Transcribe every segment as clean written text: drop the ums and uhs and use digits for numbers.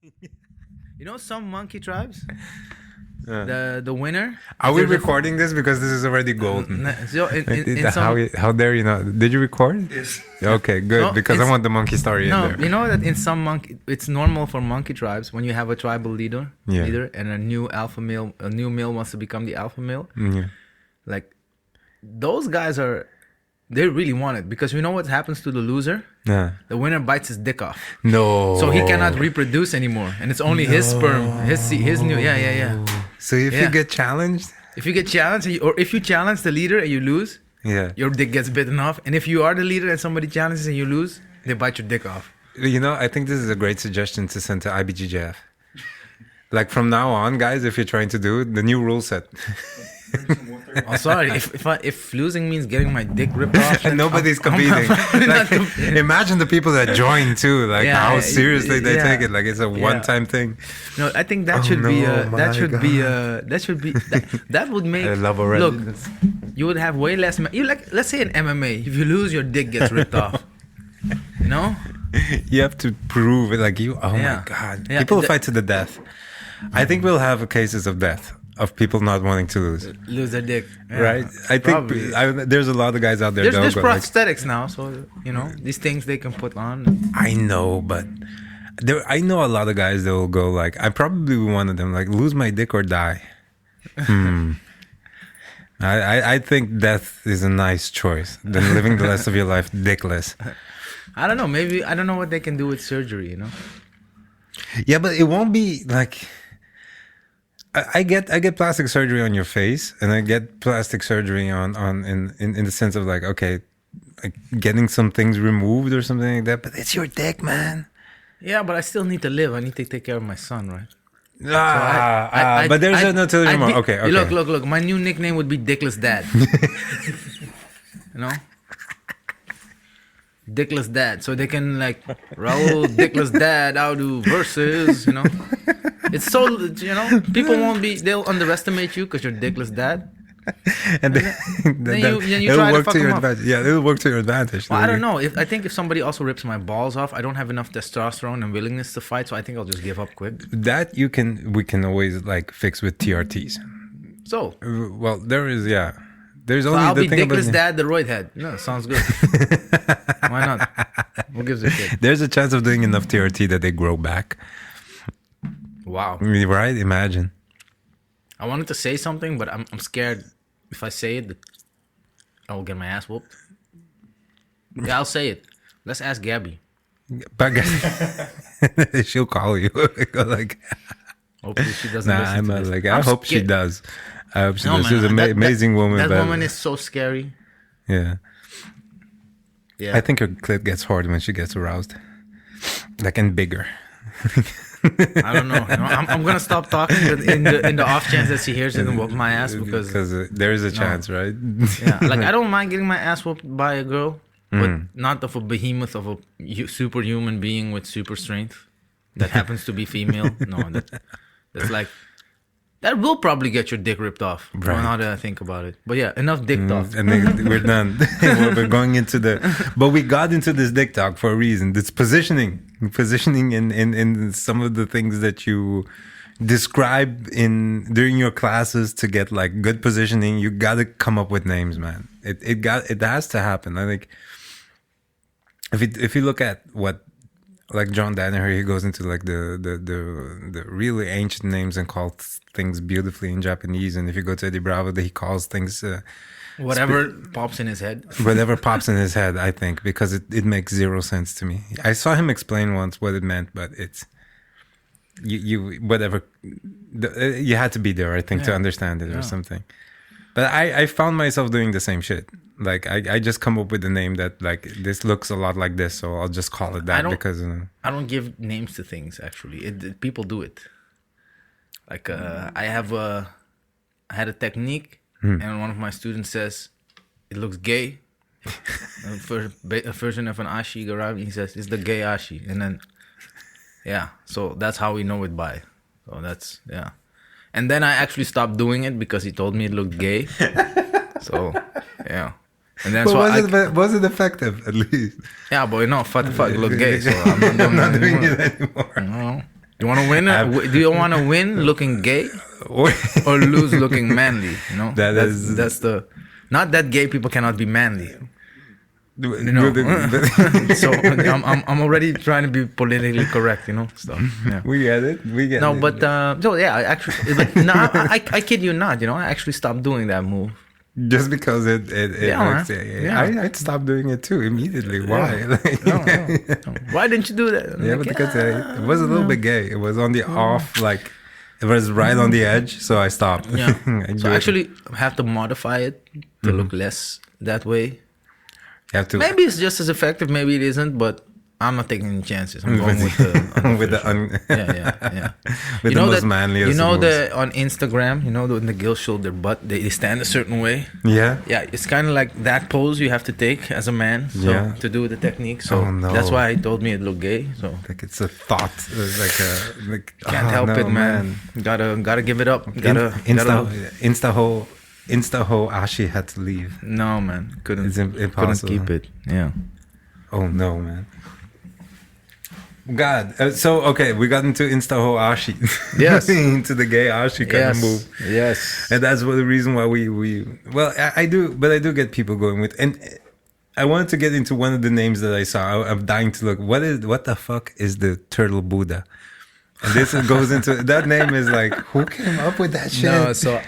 You know some monkey tribes. Yeah. The winner. Are we There's a- recording this because this is already golden? So in some, How dare you not? Did you record? Yes. Okay, good. No, Because I it's- want the monkey story in no, there. you know that in some monkey, it's normal for monkey tribes when you have a tribal leader, Yeah. and a new male wants to become the alpha male. Yeah. Like those guys they really want it because you know what happens to the loser? Yeah. The winner bites his dick off, No. so he cannot reproduce anymore, and it's only his sperm, his new. Yeah. So if Yeah. you get challenged, If you get challenged, or if you challenge the leader and you lose, yeah. your dick gets bitten off. And if you are the leader and somebody challenges and you lose, they bite your dick off. You know, I think this is a great suggestion to send to IBGJF. Like from now on, guys, if you're trying to do it, the new rule set. Oh, sorry. If losing means getting my dick ripped off, And then nobody's I'm competing. probably not Like, competing. imagine the people that join too, like Yeah, how seriously they yeah. take it. Like it's a one-time thing. No, I think that Oh, should be no, my that would make I love already. look. You would have way less. Let's say in MMA, if you lose, your dick gets ripped off. You know? You have to prove it. Like you. Oh Yeah. my god! Yeah, People fight to the death. I think we'll have cases of death of people not wanting to lose. Lose their dick. Yeah, Right? I think probably. there's a lot of guys out there. There's that go like, prosthetics now, so you know these things they can put on. I know, but I know a lot of guys that will go like, I probably be one of them, like lose my dick or die. I think death is a nice choice than living the rest of your life dickless. I don't know. Maybe I don't know what they can do with surgery. You know. Yeah, but it won't be like. I get plastic surgery on your face, and I get plastic surgery on in the sense of like, okay, like getting some things removed or something like that. But it's your dick, man. Yeah, but I still need to live. I need to take care of my son, right? But there's no till I'd anymore. be- Okay. Look. My new nickname would be Dickless Dad. You know? Dickless Dad. So they can like Raoul Dickless Dad Audhoe versus, you know. It's so, you know, they'll underestimate you because you're Dickless Dad. And then you it'll try to work fuck to your them up. advantage. Yeah, it'll work to your advantage. Well, I don't know. I think if somebody also rips my balls off, I don't have enough testosterone and willingness to fight, so I think I'll just give up quick. That we can always like fix with TRTs. So, Well, there's so only I'll the be thing about Dickless Dad, the roid head. No, sounds good. Why not? Who gives a shit? There's a chance of doing enough TRT that they grow back. Wow. Right? Imagine. I wanted to say something, but I'm scared if I say it, I'll get my ass whooped. Yeah, I'll say it. Let's ask Gabby. But she'll call you. Like, Hopefully she doesn't nah, listen to this. I I'm hope she scared. does. I hope she No, does. man, She's an amazing woman. That but- woman is so scary. Yeah. Yeah. I think her clit gets hard when she gets aroused. Like, and bigger. I don't know. You know, I'm gonna stop talking in the off chance that she hears it and whoop my ass because there is a chance, right? yeah, like I don't mind getting my ass whooped by a girl, but not of a behemoth of a superhuman being with super strength that happens to be female. No, that's like that will probably get your dick ripped off. Right. Now that I think about it, but yeah, enough dick talk. And then we're done. We're going into but we got into this dick talk for a reason. It's positioning in some of the things that you describe during your classes to get like good positioning. You got to come up with names, man. It has to happen. I think if you look at what like John Danaher, he goes into like the really ancient names and calls things beautifully in Japanese. And if you go to Eddie Bravo, he calls things Whatever pops in his head. whatever pops in his head, I think, because it makes zero sense to me. I saw him explain once what it meant, but it's you whatever you had to be there, I think, to understand it or something. But I found myself doing the same shit. Like I just come up with a name that like this looks a lot like this, so I'll just call it that because I don't give names to things. Actually, people do it. Like I had a technique, and one of my students says it looks gay. A version of an ashi garami. He says it's the gay ashi, and then so that's how we know it by. So that's and then I actually stopped doing it because he told me it looked gay. So and then but was it effective at least? boy, no, fuck look gay. So I'm not doing it anymore. No. You want to win? Do you want to win looking gay or lose looking manly? You know, that's the. Not that gay people cannot be manly. You know, so I'm already trying to be politically correct, you know. So yeah. We get it. No, but so yeah, but no, I kid you not. You know, I actually stopped doing that move just because it hurts. Yeah. I'd stop doing it too immediately. Why? Yeah. No. Why didn't you do that? But because it was a little bit gay. It was on the off, like it was right on the edge. So I stopped. Yeah. So I actually have to modify it to look less that way. You have to. Maybe it's just as effective. Maybe it isn't. But I'm not taking any chances. I'm going with the with the with the most manliest. You know on Instagram, you know when the girls show their butt, they stand a certain way. Yeah. Yeah, it's kind of like that pose you have to take as a man. So to do the technique. So that's why he told me it looked gay. So like it's a thought. Can't help it, man. Gotta give it up. Insta-ho Ashi had to leave. No, man. It's impossible. Couldn't keep it. Yeah. Oh, no, man. God. Okay, we got into Insta-ho Ashi. Yes. Into the gay Ashi kind of move. Yes. And that's the reason why we well, I do get people going with, and I wanted to get into one of the names that I saw. I'm dying to look. What the fuck is the turtle Buddha? And this goes into, that name is like, who came up with that shit? No, so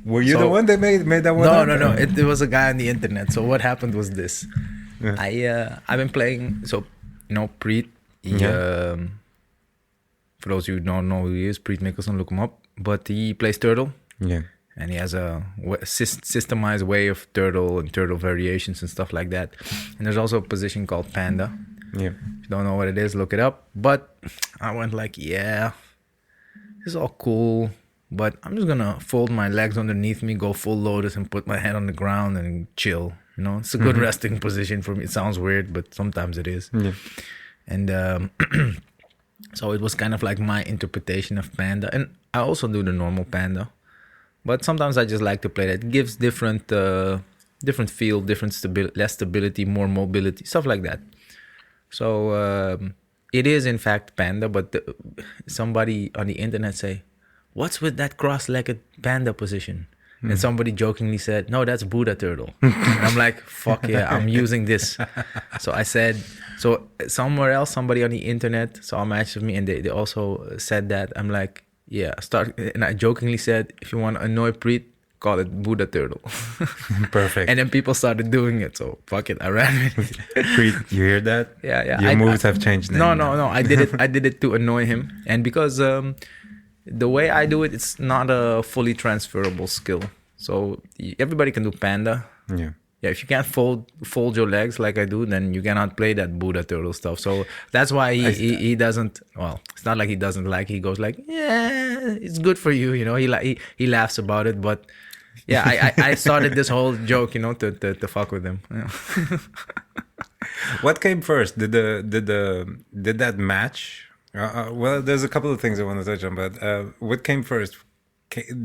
Were you the one that made that one? No. It was a guy on the internet. So what happened was this. Yeah. I've been playing. So Preet. For those who don't know who he is, Preet Mikkelsen, look him up. But he plays turtle. Yeah. And he has a systemized way of turtle and turtle variations and stuff like that. And there's also a position called panda. Yeah. If you don't know what it is, look it up. But I went like, yeah, this is all cool. But I'm just going to fold my legs underneath me, go full lotus, and put my head on the ground and chill. You know, it's a good resting position for me. It sounds weird, but sometimes it is. Yeah. And so it was kind of like my interpretation of panda. And I also do the normal panda. But sometimes I just like to play that. It gives different feel, different stability, less stability, more mobility, stuff like that. So it is, in fact, panda. But somebody on the internet say, what's with that cross-legged panda position? And somebody jokingly said, no, that's Buddha turtle. And I'm like, fuck yeah, I'm using this. So I said, so somewhere else, somebody on the internet saw a match of me and they also said that. I'm like, yeah, and I jokingly said, if you want to annoy Preet, call it Buddha turtle. Perfect. And then people started doing it. So fuck it, I ran with it. Preet, you hear that? Yeah. Your moves have changed now. No. I did it to annoy him. And because the way I do it, it's not a fully transferable skill. So everybody can do panda. Yeah. Yeah, if you can't fold your legs like I do, then you cannot play that Buddha turtle stuff. So that's why he doesn't. Well, it's not like he doesn't like. He goes like, yeah, it's good for you. You know, he laughs about it. But yeah, I started this whole joke, you know, to fuck with him. Yeah. What came first? Did that match? Well, there's a couple of things I want to touch on, but what came first?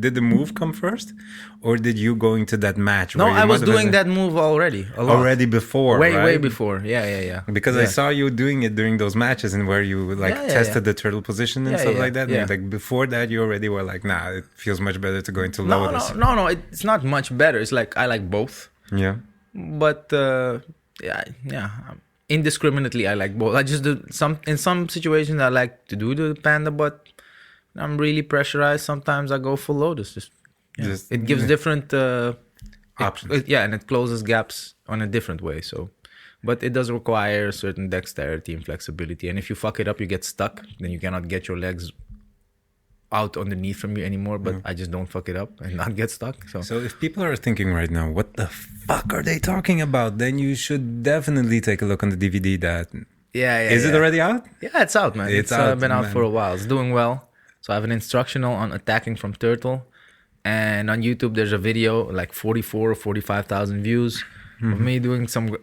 Did the move come first, or did you go into that match? No, I was doing that move already. Already before, way before. Yeah. Because I saw you doing it during those matches, and where you tested the turtle position and stuff like that. Yeah. And like before that, you already were like, nah, it feels much better to go into lotus. No, it's not much better. It's like I like both. Yeah. But yeah. Indiscriminately, I like both. I just do in some situations I like to do the panda, but I'm really pressurized. Sometimes I go full lotus. It gives different options. And it closes gaps on a different way. So, but it does require certain dexterity and flexibility. And if you fuck it up, you get stuck. Then you cannot get your legs out underneath from you anymore. But I just don't fuck it up and not get stuck. So if people are thinking right now, what the fuck are they talking about? Then you should definitely take a look on the DVD. Is it already out? Yeah, it's out, man. It's out, been out for a while. It's doing well. So I have an instructional on attacking from turtle. And on YouTube, there's a video, like 44 or 45,000 views of me doing some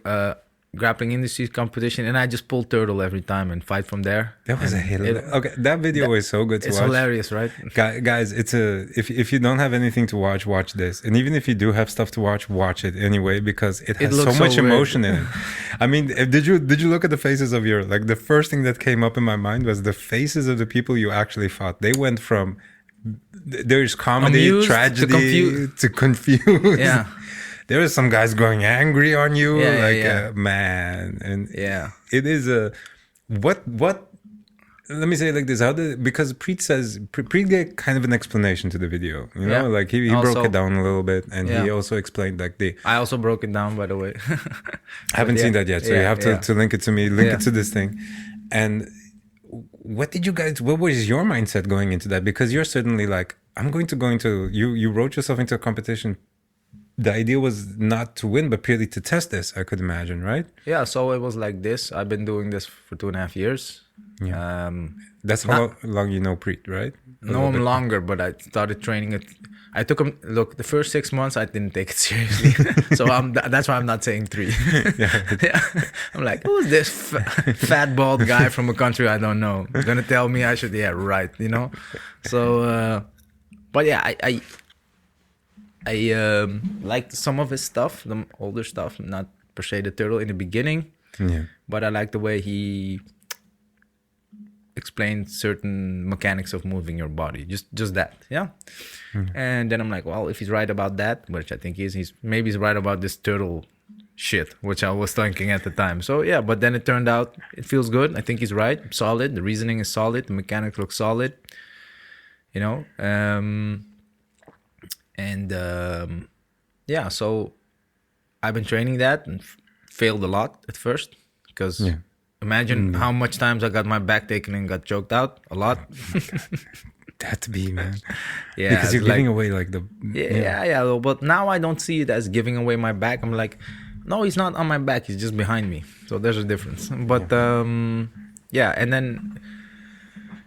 grappling industry competition, and I just pull turtle every time and fight from there. That was okay. That video is so good to watch. It's hilarious, right? Guys, if you don't have anything to watch this. And even if you do have stuff to watch it anyway, because it has so much emotion in it. I mean, did you look at the faces of your, like, the first thing that came up in my mind was the faces of the people you actually fought. They went from there's comedy, amused, tragedy to confused. Yeah. There are some guys going angry on you, man, and it is a what. Let me say it like this: because Preet gave kind of an explanation to the video, you know, like he also broke it down a little bit, and he also explained like I also broke it down, by the way. I haven't seen that yet, so you have to link it to me, it to this thing, and. What was your mindset going into that? Because you're certainly like, I'm going to go into, you wrote yourself into a competition. The idea was not to win, but purely to test this, I could imagine, right? Yeah, so it was like this. I've been doing this for 2.5 years. Yeah. That's how long you know Preet, right? No, I'm longer, but I started training it. I took him. Look, the first 6 months I didn't take it seriously, so that's why I'm not saying 3. I'm like, who's this fat bald guy from a country I don't know? Gonna tell me I should? Yeah, right. You know. So, but yeah, I liked some of his stuff, the older stuff, not per se the turtle in the beginning. Yeah. But I like the way he explained certain mechanics of moving your body, just that, and then I'm like, well, if he's right about that, which I think he is, he's right about this turtle shit, which I was thinking at the time. So yeah, but then it turned out it feels good. I think he's right, solid, the reasoning is solid, the mechanics look solid, you know. So I've been training that and failed a lot at first, because imagine how much times I got my back taken and got choked out. A lot. That to be, man. Yeah, because you're giving away like the but now I don't see it as giving away my back. I'm like, no, he's not on my back, he's just behind me, so there's a difference. But and then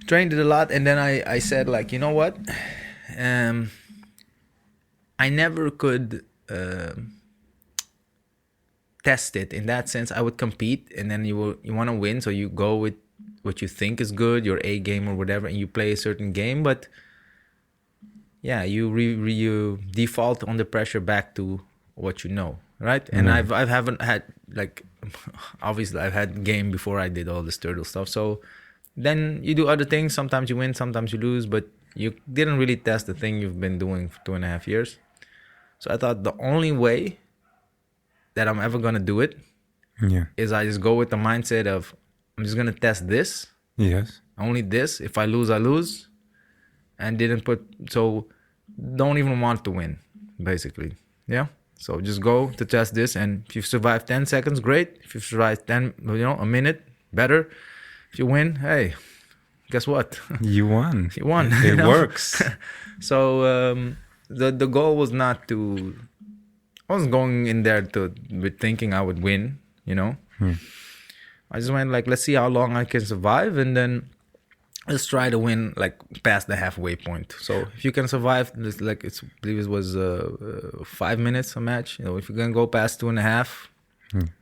trained it a lot, and then I said, like, you know what, I never could test it in that sense. I would compete, and then you want to win, so you go with what you think is good, your A game or whatever, and you play a certain game. But yeah, you default on the pressure back to what you know, right? And I haven't had, like, obviously I've had game before I did all this turtle stuff. So then you do other things. Sometimes you win, sometimes you lose, but you didn't really test the thing you've been doing for 2.5 years. So I thought the only way that I'm ever gonna do it is I just go with the mindset of, I'm just gonna test this. Yes. Only this. If I lose, I lose. And don't even want to win, basically. Yeah. So just go to test this, and if you survive 10 seconds, great. If you survive a minute, better. If you win, hey, guess what? You won. You won. It works. So the goal was not to. I wasn't going in there with thinking I would win, you know. I just went like, let's see how long I can survive, and then let's try to win, like, past the halfway point. So if you can survive, I believe it was 5 minutes a match. You know, if you can go past 2.5,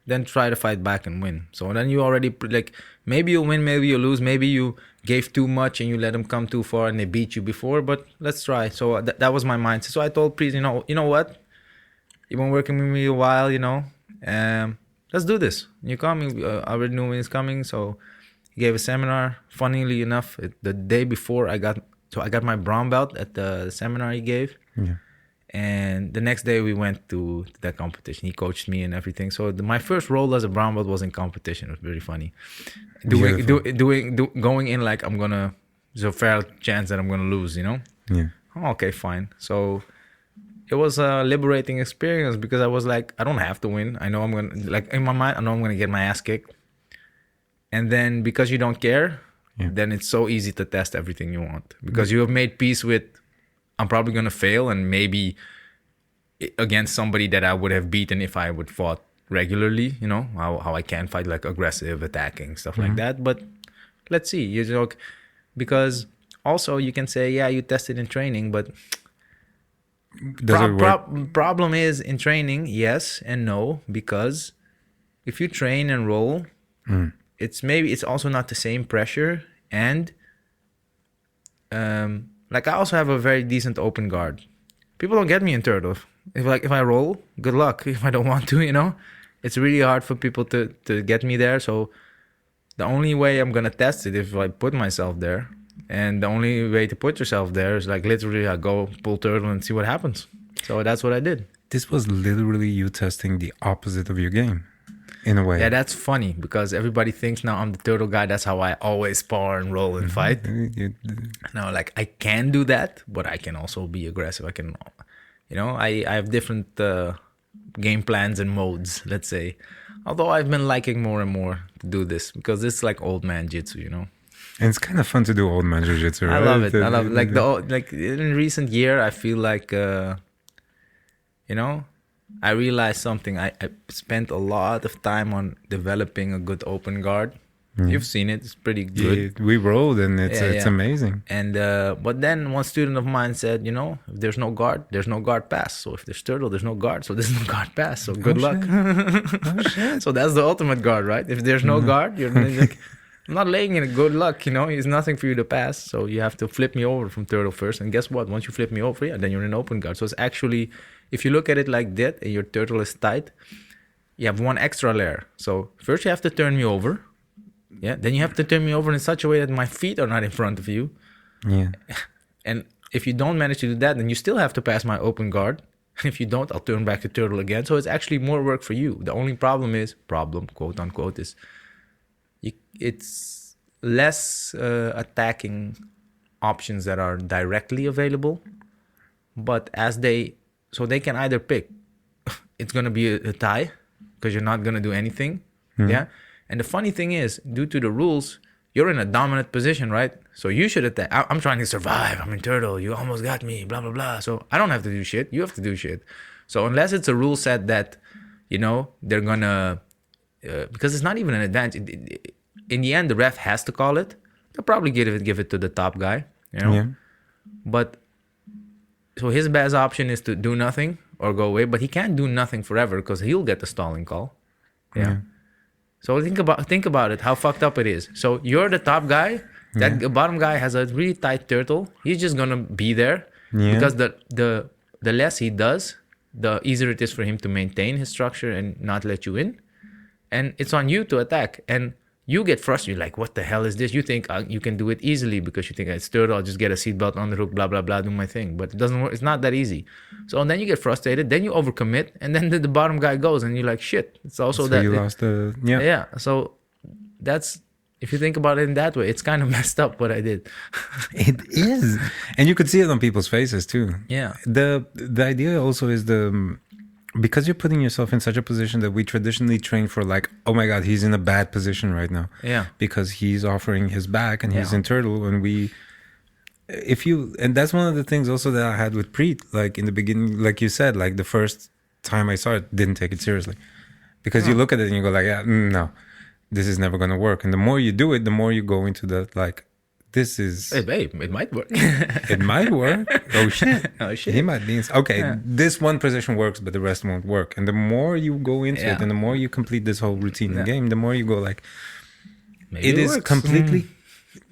then try to fight back and win. So then you already, like, maybe you win, maybe you lose, maybe you gave too much and you let them come too far and they beat you before. But let's try. So that was my mindset. So I told Priest, you know what? You've been working with me a while, you know. Let's do this. You're coming. I already knew when he's coming, so he gave a seminar. Funnily enough, the day before I got my brown belt at the seminar he gave, and the next day we went to that competition. He coached me and everything. So my first role as a brown belt was in competition. It was very funny. Going in like there's a fair chance that I'm gonna lose, you know. Yeah. Okay, fine. So it was a liberating experience, because I was like, I don't have to win. I know I'm going to, like, in my mind, I know I'm going to get my ass kicked. And then because you don't care, then it's so easy to test everything you want. Because you have made peace with, I'm probably going to fail, and maybe against somebody that I would have beaten if I would fought regularly, you know, how I can fight, like, aggressive, attacking, stuff like that. But let's see. Because also you can say, yeah, you tested in training, but problem is in training, yes and no, because if you train and roll, it's also not the same pressure, and like I also have a very decent open guard. People don't get me in turtle. If I roll, good luck. If I don't want to, it's really hard for people to get me there. So the only way I'm gonna test it if I put myself there, and the only way to put yourself there is like literally I go pull turtle and see what happens. So that's what I did. This was literally you testing the opposite of your game, in a way. Yeah, that's funny because everybody thinks now I'm the turtle guy. That's how I always spar and roll and fight. No, like I can do that, but I can also be aggressive. I can, I have different game plans and modes, let's say. Although I've been liking more and more to do this because it's like old man jitsu, And it's kind of fun to do old man jiu-jitsu, right? I love it. I love it. Like in recent year, I feel like, I realized something. I spent a lot of time on developing a good open guard. You've seen it. It's pretty good. Yeah, we rolled and it's amazing. And but then one student of mine said, if there's no guard, there's no guard pass. So if there's turtle, there's no guard. So there's no guard pass. So good luck. Shit. So that's the ultimate guard, right? If there's no guard, you're like, I'm not laying in a good luck, It's nothing for you to pass. So you have to flip me over from turtle first. And guess what? Once you flip me over, then you're in open guard. So it's actually, if you look at it like that and your turtle is tight, you have one extra layer. So first you have to turn me over. Yeah. Then you have to turn me over in such a way that my feet are not in front of you. Yeah. And if you don't manage to do that, then you still have to pass my open guard. And if you don't, I'll turn back to turtle again. So it's actually more work for you. The only problem, quote unquote, is it's less attacking options that are directly available, but so they can either pick it's going to be a tie because you're not going to do anything. Yeah. And the funny thing is, due to the rules, you're in a dominant position, right? So you should attack. I'm trying to survive. I'm in turtle. You almost got me, blah, blah, blah. So I don't have to do shit. You have to do shit. So unless it's a rule set that, they're going to, because it's not even an advantage. In the end, the ref has to call it. They'll probably give it to the top guy, Yeah. But so his best option is to do nothing or go away. But he can't do nothing forever because he'll get the stalling call. Yeah. So think about it, how fucked up it is. So you're the top guy. That bottom guy has a really tight turtle. He's just gonna be there because the less he does, the easier it is for him to maintain his structure and not let you in. And it's on you to attack. And you get frustrated, like, what the hell is this? You think you can do it easily because you think it's turtle, I'll just get a seatbelt on the hook, blah, blah, blah, do my thing. But it doesn't work. It's not that easy. So then you get frustrated, then you overcommit, and then the bottom guy goes, and you're like, shit. It's also so that. You lost the, Yeah. So that's, if you think about it in that way, it's kind of messed up what I did. It is. And you could see it on people's faces too. Yeah. The idea also is because you're putting yourself in such a position that we traditionally train for, like, oh my God, he's in a bad position right now. Yeah. Because he's offering his back and he's in turtle. And and that's one of the things also that I had with Preet, like in the beginning, like you said, like the first time I saw it, didn't take it seriously. Because you look at it and you go like, no, this is never going to work. And the more you do it, the more you go into the, like, this is... Hey, babe, it might work. It might work. Oh, shit. Oh, shit. He might be... Okay, this one position works, but the rest won't work. And the more you go into it and the more you complete this whole routine in the game, the more you go like... Maybe it is works. completely...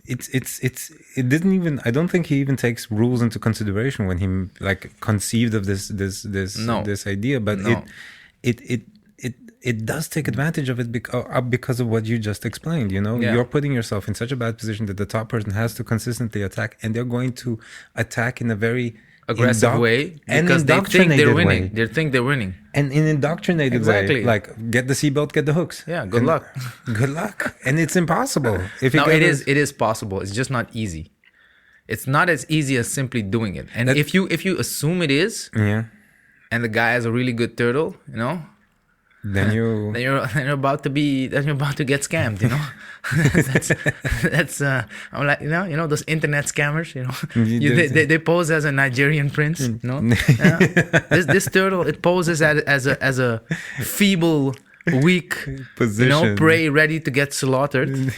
It didn't even... I don't think he even takes rules into consideration when he, like, conceived of this idea. But it does take advantage of it because of what you just explained, You're putting yourself in such a bad position that the top person has to consistently attack, and they're going to attack in a very aggressive way because they think they're winning. They think they're winning. And in indoctrinated way, like, get the seatbelt, get the hooks. Yeah, good luck. Good luck. And it's impossible. It is possible. It's just not easy. It's not as easy as simply doing it. And if you assume it is, and the guy has a really good turtle, then you're about to get scammed, that's I'm like, those internet scammers, they pose as a Nigerian prince, this turtle, it poses as a feeble, weak position, prey ready to get slaughtered.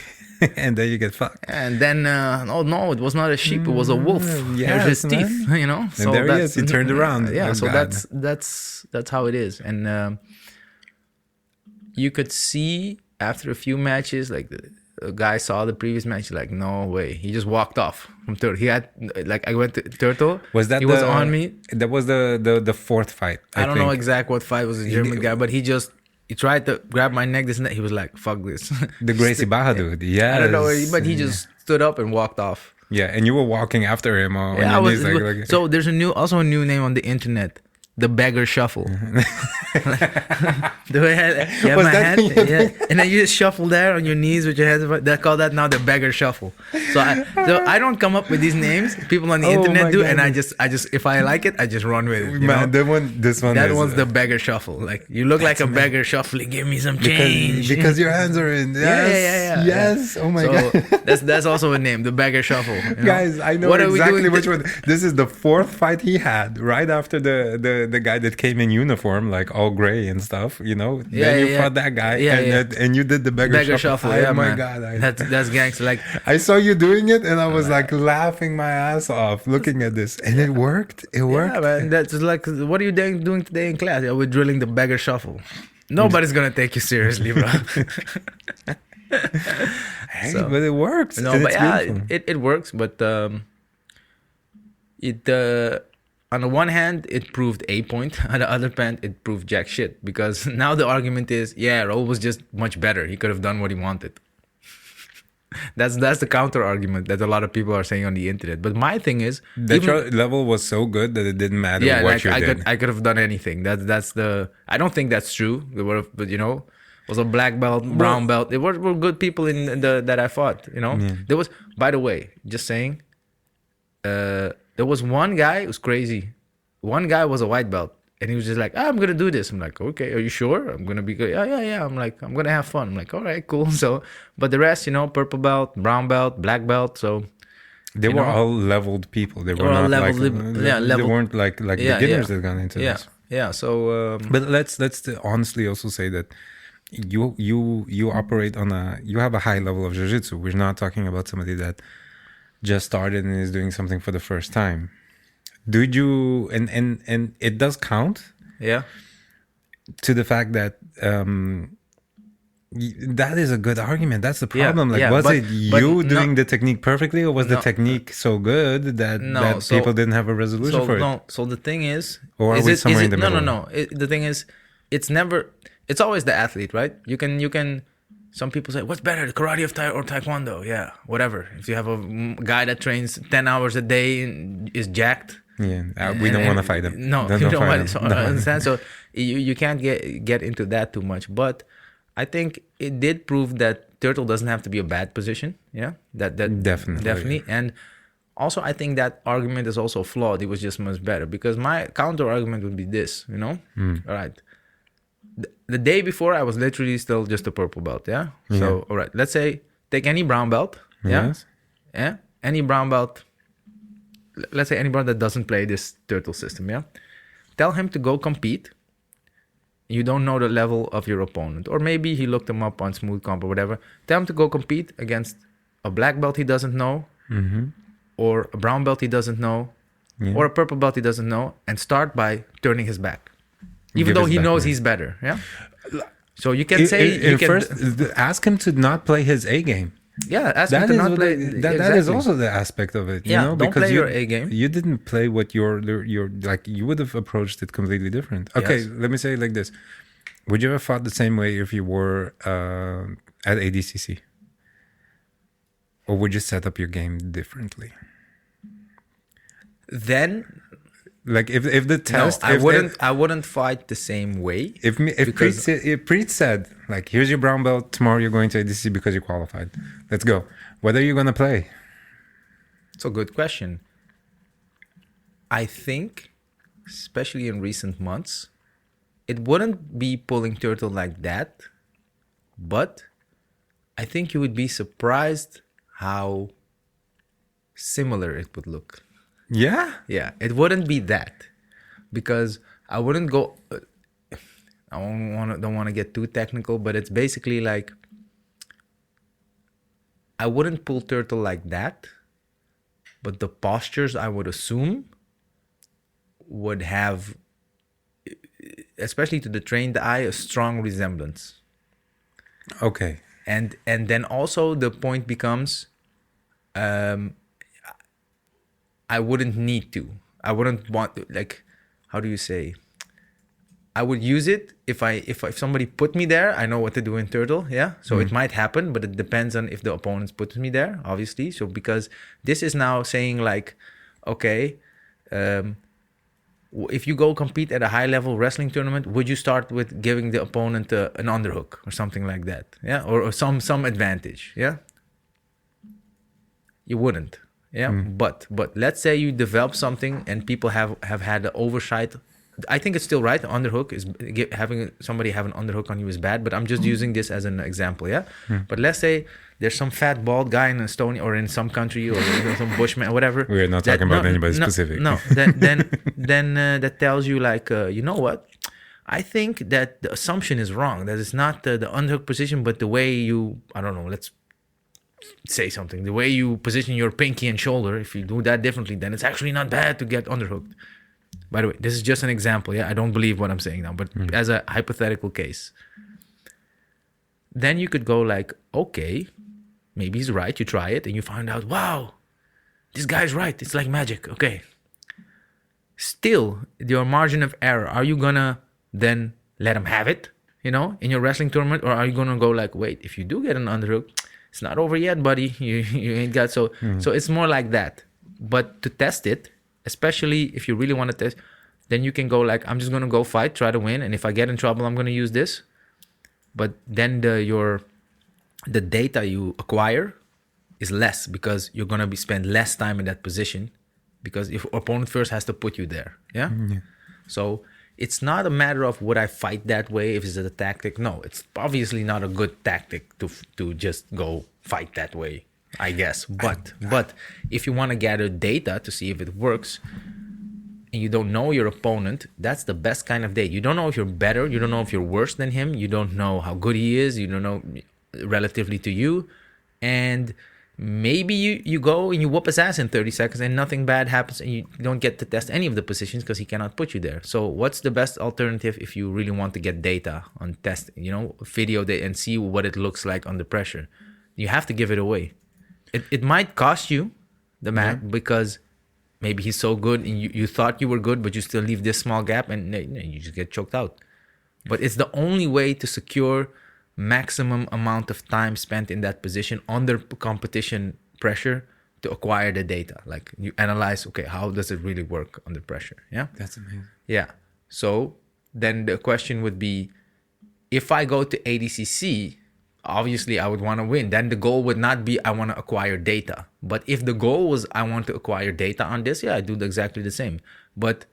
And then you get fucked. And then, oh no, it was not a sheep; it was a wolf. Here's his teeth, So and there he is. He turned around. Yeah, so God. that's how it is. And you could see after a few matches, like the guy saw the previous match, like no way, he just walked off from Turtle. He had like I went to Turtle. Was that he was on me? That was the fourth fight. I don't know exact what fight was a German guy, but he tried to grab my neck. This and that. He was like, "Fuck this." The Gracie Baja dude. Yeah. I don't know, but he just stood up and walked off. Yeah, and you were walking after him. Yeah, I was, so there's a new name on the internet. The beggar shuffle. The way you have my hand, and then you just shuffle there on your knees with your head. They call that now the beggar shuffle. So I don't come up with these names. People on the internet do, and I just if I like it, I just run with it. Man, that one's the beggar shuffle. Like you look like a beggar shuffling. Give me some change because your hands are in. Yes, yes. Oh my god. That's also a name, the beggar shuffle. Guys, I know exactly which one. This is the fourth fight he had right after the guy that came in uniform, like all gray and stuff, you know. Then you fought that guy, and you did the beggar shuffle. Yeah, oh my man. god, that's gangster. Like I saw you doing it, and I was like laughing my ass off looking at this, and it worked. It worked. Yeah, man. That's like, what are you doing today in class? Yeah, we're drilling the beggar shuffle. Nobody's gonna take you seriously, bro. Hey, but it works. No, but it works. But on the one hand, it proved a point. On the other hand, it proved jack shit. Because now the argument is, Raoul was just much better. He could have done what he wanted. That's the counter argument that a lot of people are saying on the internet. But my thing is, that your level was so good that it didn't matter what you did. I could have done anything. That's the. I don't think that's true. But was a black belt, brown belt. There were good people in that I fought. There was. By the way, just saying. There was one guy who was crazy. One guy was a white belt. And he was just like, I'm going to do this. I'm like, okay, are you sure? I'm going to be good. Yeah. I'm like, I'm going to have fun. I'm like, all right, cool. So, but the rest, purple belt, brown belt, black belt. So they were all leveled people. They were not leveled. They weren't like beginners that got into this. Yeah. So, but let's honestly also say that you operate you have a high level of jiu-jitsu. We're not talking about somebody that just started and is doing something for the first time. Did you and it does count? Yeah. To the fact that that is a good argument. That's the problem. Was it you doing the technique perfectly, or was the technique so good that people didn't have a resolution for it? No. So the thing is, or are we somewhere in the middle? No. The thing is, it's always the athlete, right? You can. Some people say, what's better, the karate or taekwondo? Yeah, whatever. If you have a guy that trains 10 hours a day and is jacked. Yeah, we don't want to fight him. No, you don't want to understand. So you can't get into that too much. But I think it did prove that Turtle doesn't have to be a bad position. Yeah, that definitely. And also, I think that argument is also flawed. It was just much better. Because my counter argument would be this, All right. The day before, I was literally still just a purple belt, yeah? So, all right, let's say, take any brown belt, Yes. Yeah? Any brown belt, let's say any brown that doesn't play this Turtle system, yeah? Tell him to go compete. You don't know the level of your opponent. Or maybe he looked him up on Smooth Comp or whatever. Tell him to go compete against a black belt he doesn't know, or a brown belt he doesn't know, or a purple belt he doesn't know, and start by turning his back. Even though he knows he's better, yeah. So you can say first ask him to not play his A game. Yeah, ask him to not play. That is also the aspect of it. Yeah, don't because play your A game. You didn't play what your like. You would have approached it completely different. Okay, let me say it like this: would you have fought the same way if you were at ADCC, or would you set up your game differently? Then. Like if the test, I wouldn't fight the same way. If Preet said, like, here's your brown belt, tomorrow you're going to ADC because you qualified. Let's go. What are you gonna play? It's a good question. I think, especially in recent months, it wouldn't be pulling Turtle like that, but I think you would be surprised how similar it would look. Yeah? Yeah, it wouldn't be that, because I wouldn't go. I don't want to get too technical, but it's basically like I wouldn't pull Turtle like that, but the postures I would assume would have, especially to the trained eye, a strong resemblance. Okay. And then also the point becomes, I wouldn't need to. I wouldn't want to, like, how do you say? I would use it if somebody put me there. I know what to do in turtle, yeah. So it might happen, but it depends on if the opponents put me there, obviously. So because this is now saying like, okay, if you go compete at a high level wrestling tournament, would you start with giving the opponent an underhook or something like that, yeah, or some advantage, yeah? You wouldn't, yeah. But let's say you develop something and people have had the oversight. I think it's still right. The underhook is having somebody have an underhook on you is bad, but I'm just using this as an example, yeah. But let's say there's some fat bald guy in Estonia or in some country or some bushman or whatever. We're not talking about anybody specific. No, then that tells you like, you know what? I think that the assumption is wrong. That it's not the underhook position, but the way you, I don't know, let's say something. The way you position your pinky and shoulder, if you do that differently, then it's actually not bad to get underhooked. By the way, this is just an example, yeah? I don't believe what I'm saying now, but as a hypothetical case. Then you could go like, okay, maybe he's right. You try it and you find out, wow, this guy's right. It's like magic. Okay. Still, your margin of error, are you gonna then let him have it, you know, in your wrestling tournament? Or are you gonna go like, wait, if you do get an underhook, it's not over yet, buddy. You ain't got so it's more like that. But to test it, especially if you really want to test, then you can go like, I'm just going to go fight, try to win. And if I get in trouble, I'm going to use this. But then the data you acquire is less because you're going to spend less time in that position because if opponent first has to put you there. Yeah. So it's not a matter of would I fight that way if it's a tactic. No, it's obviously not a good tactic to just go fight that way, I guess. But if you want to gather data to see if it works and you don't know your opponent, that's the best kind of data. You don't know if you're better. You don't know if you're worse than him. You don't know how good he is. You don't know relatively to you. And maybe you go and you whoop his ass in 30 seconds and nothing bad happens and you don't get to test any of the positions because he cannot put you there. So what's the best alternative if you really want to get data on test, you know, video data and see what it looks like under pressure? You have to give it away. It might cost you the match because maybe he's so good and you thought you were good, but you still leave this small gap and you just get choked out. But it's the only way to secure maximum amount of time spent in that position under competition pressure to acquire the data. Like you analyze, okay, how does it really work under pressure? Yeah. That's amazing. Yeah. So then the question would be, if I go to ADCC, obviously I would want to win. Then the goal would not be I want to acquire data. But if the goal was I want to acquire data on this, yeah, I do exactly the same. But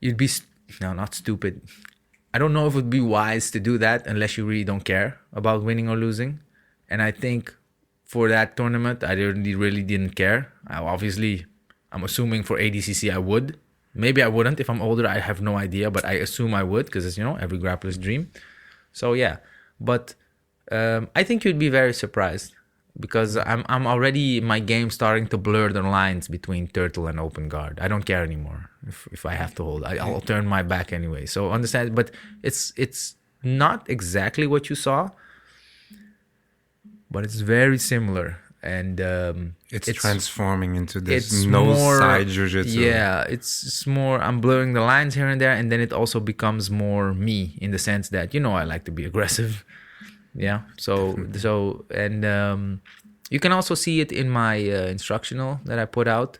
you'd be, not stupid. I don't know if it would be wise to do that unless you really don't care about winning or losing. And I think for that tournament, I really didn't care. I'm assuming for ADCC I would. Maybe I wouldn't if I'm older. I have no idea, but I assume I would because it's, every grappler's dream. So yeah. But I think you'd be very surprised because I'm already in my game starting to blur the lines between turtle and open guard. I don't care anymore if I have to hold. I'll turn my back anyway. So understand, but it's not exactly what you saw, but it's very similar. And it's transforming into this side jujitsu. Yeah, it's more, I'm blurring the lines here and there, and then it also becomes more me in the sense that, I like to be aggressive. Yeah, so and you can also see it in my instructional that I put out.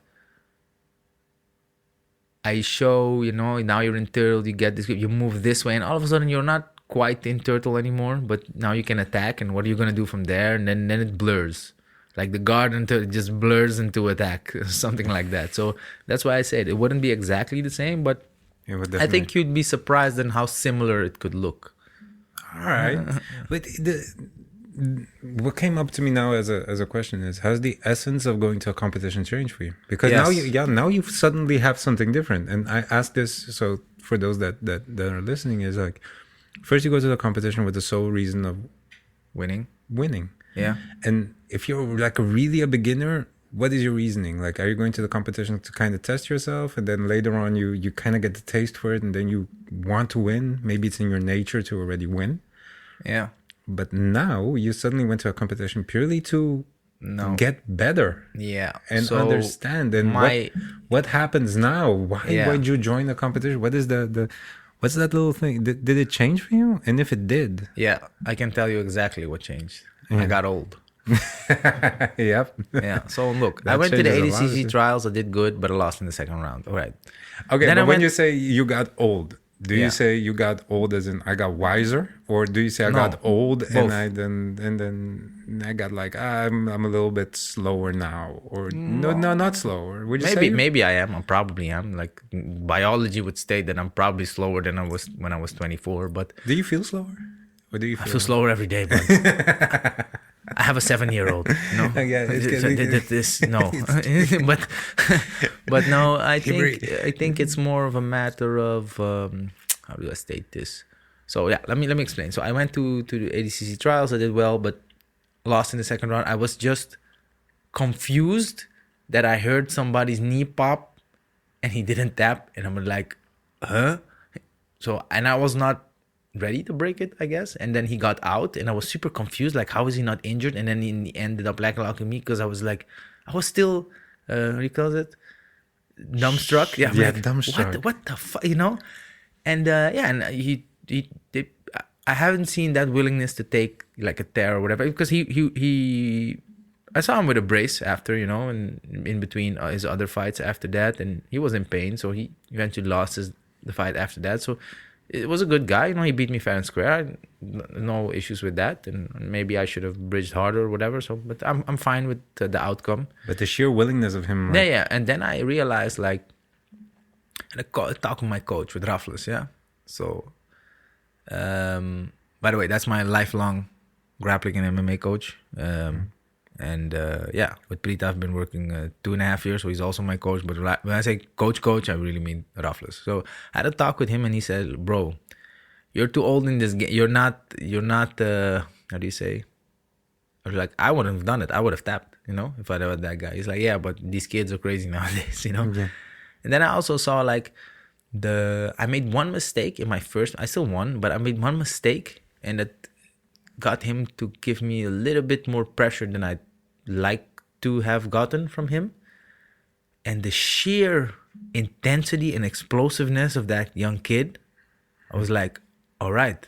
I show, now you're in turtle, you get this, you move this way, and all of a sudden you're not quite in turtle anymore, but now you can attack, and what are you going to do from there? And then it blurs. Like the guard until it just blurs into attack, something like that. So that's why I said it wouldn't be exactly the same, but I think you'd be surprised in how similar it could look. All right. But what came up to me now as a question is, has the essence of going to a competition changed for you? Because now you suddenly have something different. And I asked this, so for those that are listening, is like, first you go to the competition with the sole reason of winning. Yeah. And if you're like really a beginner, what is your reasoning? Like, are you going to the competition to kind of test yourself, and then later on you kind of get the taste for it, and then you want to win? Maybe it's in your nature to already win. Yeah. But now you suddenly went to a competition purely to get better. Yeah. And So understand. And what happens now? Why would you join the competition? What is what's that little thing? Did it change for you? And if it did? Yeah, I can tell you exactly what changed. I got old. Yep. Yeah. So look, I went to the ADCC trials. I did good, but I lost in the second round. All right. Okay. Then but when you say you got old, do you say you got old as in I got wiser, or do you say I got old and then I got like I'm a little bit slower now, or no, not slower? Would you say maybe I am. I probably am. Like biology would state that I'm probably slower than I was when I was 24. But do you feel slower, or do you? I feel slower every day, but I have a 7-year-old. No, but no. I think it's more of a matter of how do I state this? So yeah, let me explain. So I went to the ADCC trials. I did well, but lost in the second round. I was just confused that I heard somebody's knee pop and he didn't tap, and I'm like, huh? So and I was not ready to break it, I guess. And then he got out, and I was super confused, like how is he not injured? And then he ended up locking me because I was like, I was still, what do you call it? Dumbstruck. Yeah, like, dumbstruck. What the fuck, you know? And and he I haven't seen that willingness to take like a tear or whatever, because he I saw him with a brace after, you know, and in between his other fights after that, and he was in pain, so he eventually lost the fight after that. So it was a good guy, you know. He beat me fair and square. No issues with that, and maybe I should have bridged harder or whatever. So, but I'm fine with the outcome. But the sheer willingness of him. Like... Yeah. And then I realized, like, and I talked with my coach, with Raffles, yeah. So, by the way, that's my lifelong grappling and MMA coach. With Prita, I've been working 2.5 years, so he's also my coach. But when I say coach, I really mean Raffles. So I had a talk with him, and he said, "Bro, you're too old in this game. You're not. How do you say?" I was like, "I wouldn't have done it. I would have tapped, you know, if I'd had that guy." He's like, "Yeah, but these kids are crazy nowadays, you know." Yeah. And then I also saw like I made one mistake in my first. I still won, but I made one mistake, and that got him to give me a little bit more pressure than I'd like to have gotten from him. And the sheer intensity and explosiveness of that young kid, I was like, all right,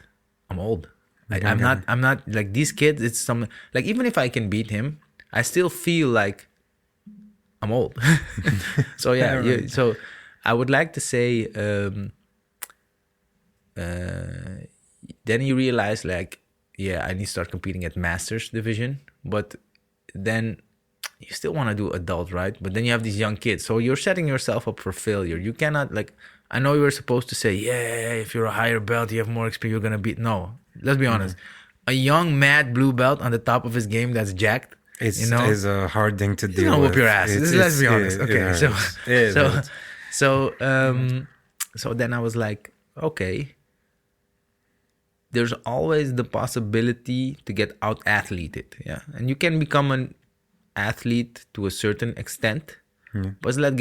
I'm old. I'm not like these kids. It's something like, even if I can beat him, I still feel like I'm old. So yeah, so I would like to say, then he realized like, yeah, I need to start competing at Masters division, but then you still want to do adult, right? But then you have these young kids, so you're setting yourself up for failure. You cannot, like, I know you were supposed to say, yeah, if you're a higher belt, you have more experience, you're gonna beat. No, let's be honest. A young mad blue belt on the top of his game that's jacked, is a hard thing to deal with. He's gonna whoop your ass. Let's be honest. Okay, so then I was like, okay. There's always the possibility to get out-athleted, yeah. And you can become an athlete to a certain extent, but let's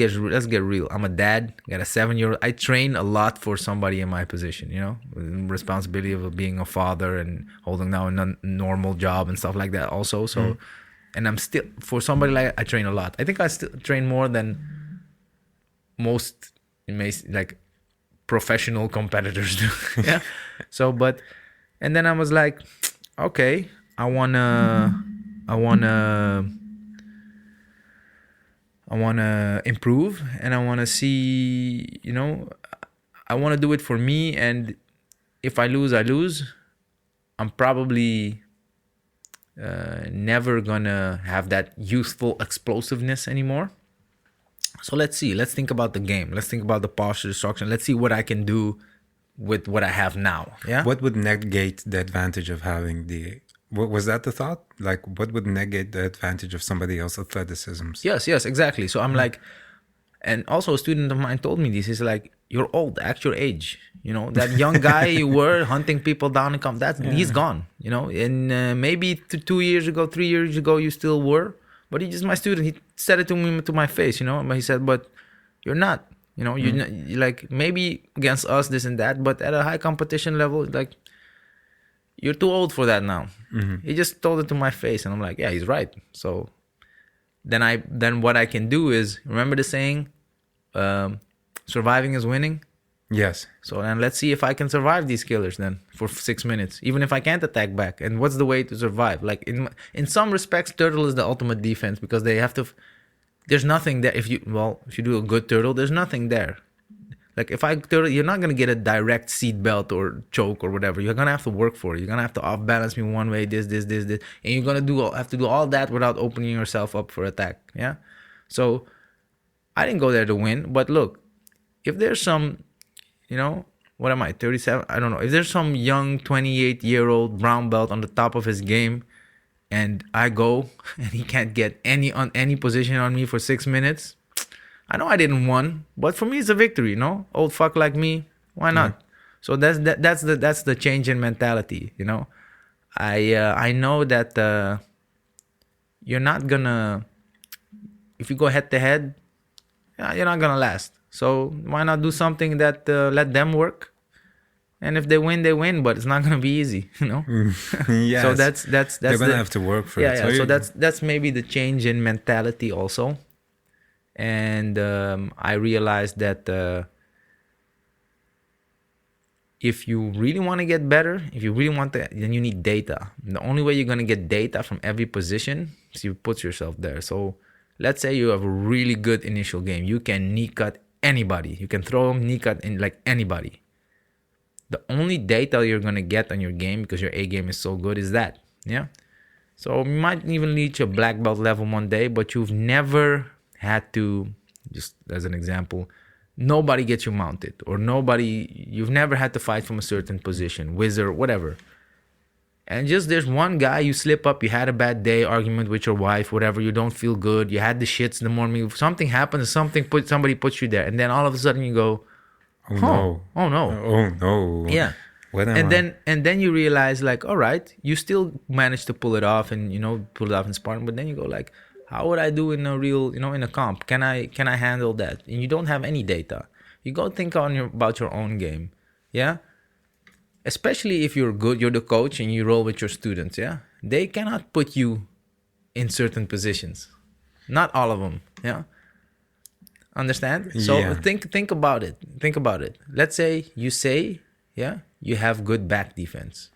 get real. I'm a dad, got a 7-year-old. I train a lot for somebody in my position, you know, with responsibility of being a father and holding down a normal job and stuff like that also. So, and I'm still, for somebody like, I train a lot. I think I still train more than most, like, professional competitors do. Yeah. So, but, and then I was like, okay, I wanna improve, and I wanna see, you know, I wanna do it for me. And if I lose, I lose. I'm probably never gonna have that youthful explosiveness anymore. So let's see. Let's think about the game. Let's think about the posture, structure. Let's see what I can do with what I have now. Yeah. What would negate the advantage of having the? Was that the thought? Like, what would negate the advantage of somebody else's athleticisms? Yes, exactly. So I'm like, and also a student of mine told me this. He's like, you're old, act your age. You know, that young guy you were hunting people down and come. He's gone. You know, and maybe 2 years ago, 3 years ago, you still were. But he just my student. He said it to me, to my face. You know, but he said, but you're not. You know, you're like, maybe against us, this and that, but at a high competition level, like, you're too old for that now. He just told it to my face, and I'm like, yeah, he's right. So then what I can do is, remember the saying, surviving is winning. Yes. So then let's see if I can survive these killers then for 6 minutes, even if I can't attack back. And what's the way to survive? Like in some respects, turtle is the ultimate defense, because they have to. There's nothing there. If you do a good turtle, there's nothing there. Like if I turtle, you're not gonna get a direct seat belt or choke or whatever. You're gonna have to work for it. You're gonna have to off balance me one way, this, and you're gonna have to do all that without opening yourself up for attack. Yeah. So I didn't go there to win, but look, if there's some. What am I, 37? I don't know. If there's some young 28-year-old brown belt on the top of his game, and I go and he can't get any position on me for 6 minutes, I know I didn't win, but for me it's a victory. Old fuck like me, why not? So that's the change in mentality. I know that you're not gonna, if you go head to head, you're not gonna last. So why not do something that let them work? And if they win, they win. But it's not gonna be easy, Yes. So that's they're gonna have to work for it. Yeah. So that's maybe the change in mentality also. And I realized that if you really want to get better, if you really want to, then you need data. And the only way you're gonna get data from every position is you put yourself there. So let's say you have a really good initial game. You can knee cut anybody. You can throw them, knee cut in like anybody. The only data you're going to get on your game, because your A game is so good, is that. Yeah. So you might even reach a black belt level one day, but you've never had to, just as an example, nobody gets you mounted, or you've never had to fight from a certain position, wizard, whatever. And just there's one guy, you slip up, you had a bad day, argument with your wife, whatever, you don't feel good, you had the shits in the morning, something happens, somebody puts you there, and then all of a sudden you go, oh no. Yeah. And then you realize, like, all right, you still managed to pull it off, and pull it off in sparring, but then you go like, how would I do in a real, in a comp? Can I handle that? And you don't have any data. You go think about your own game. Yeah. Especially if you're good, you're the coach and you roll with your students, yeah? They cannot put you in certain positions. Not all of them, yeah? Understand? So think about it. Think about it. Let's say, you have good back defense.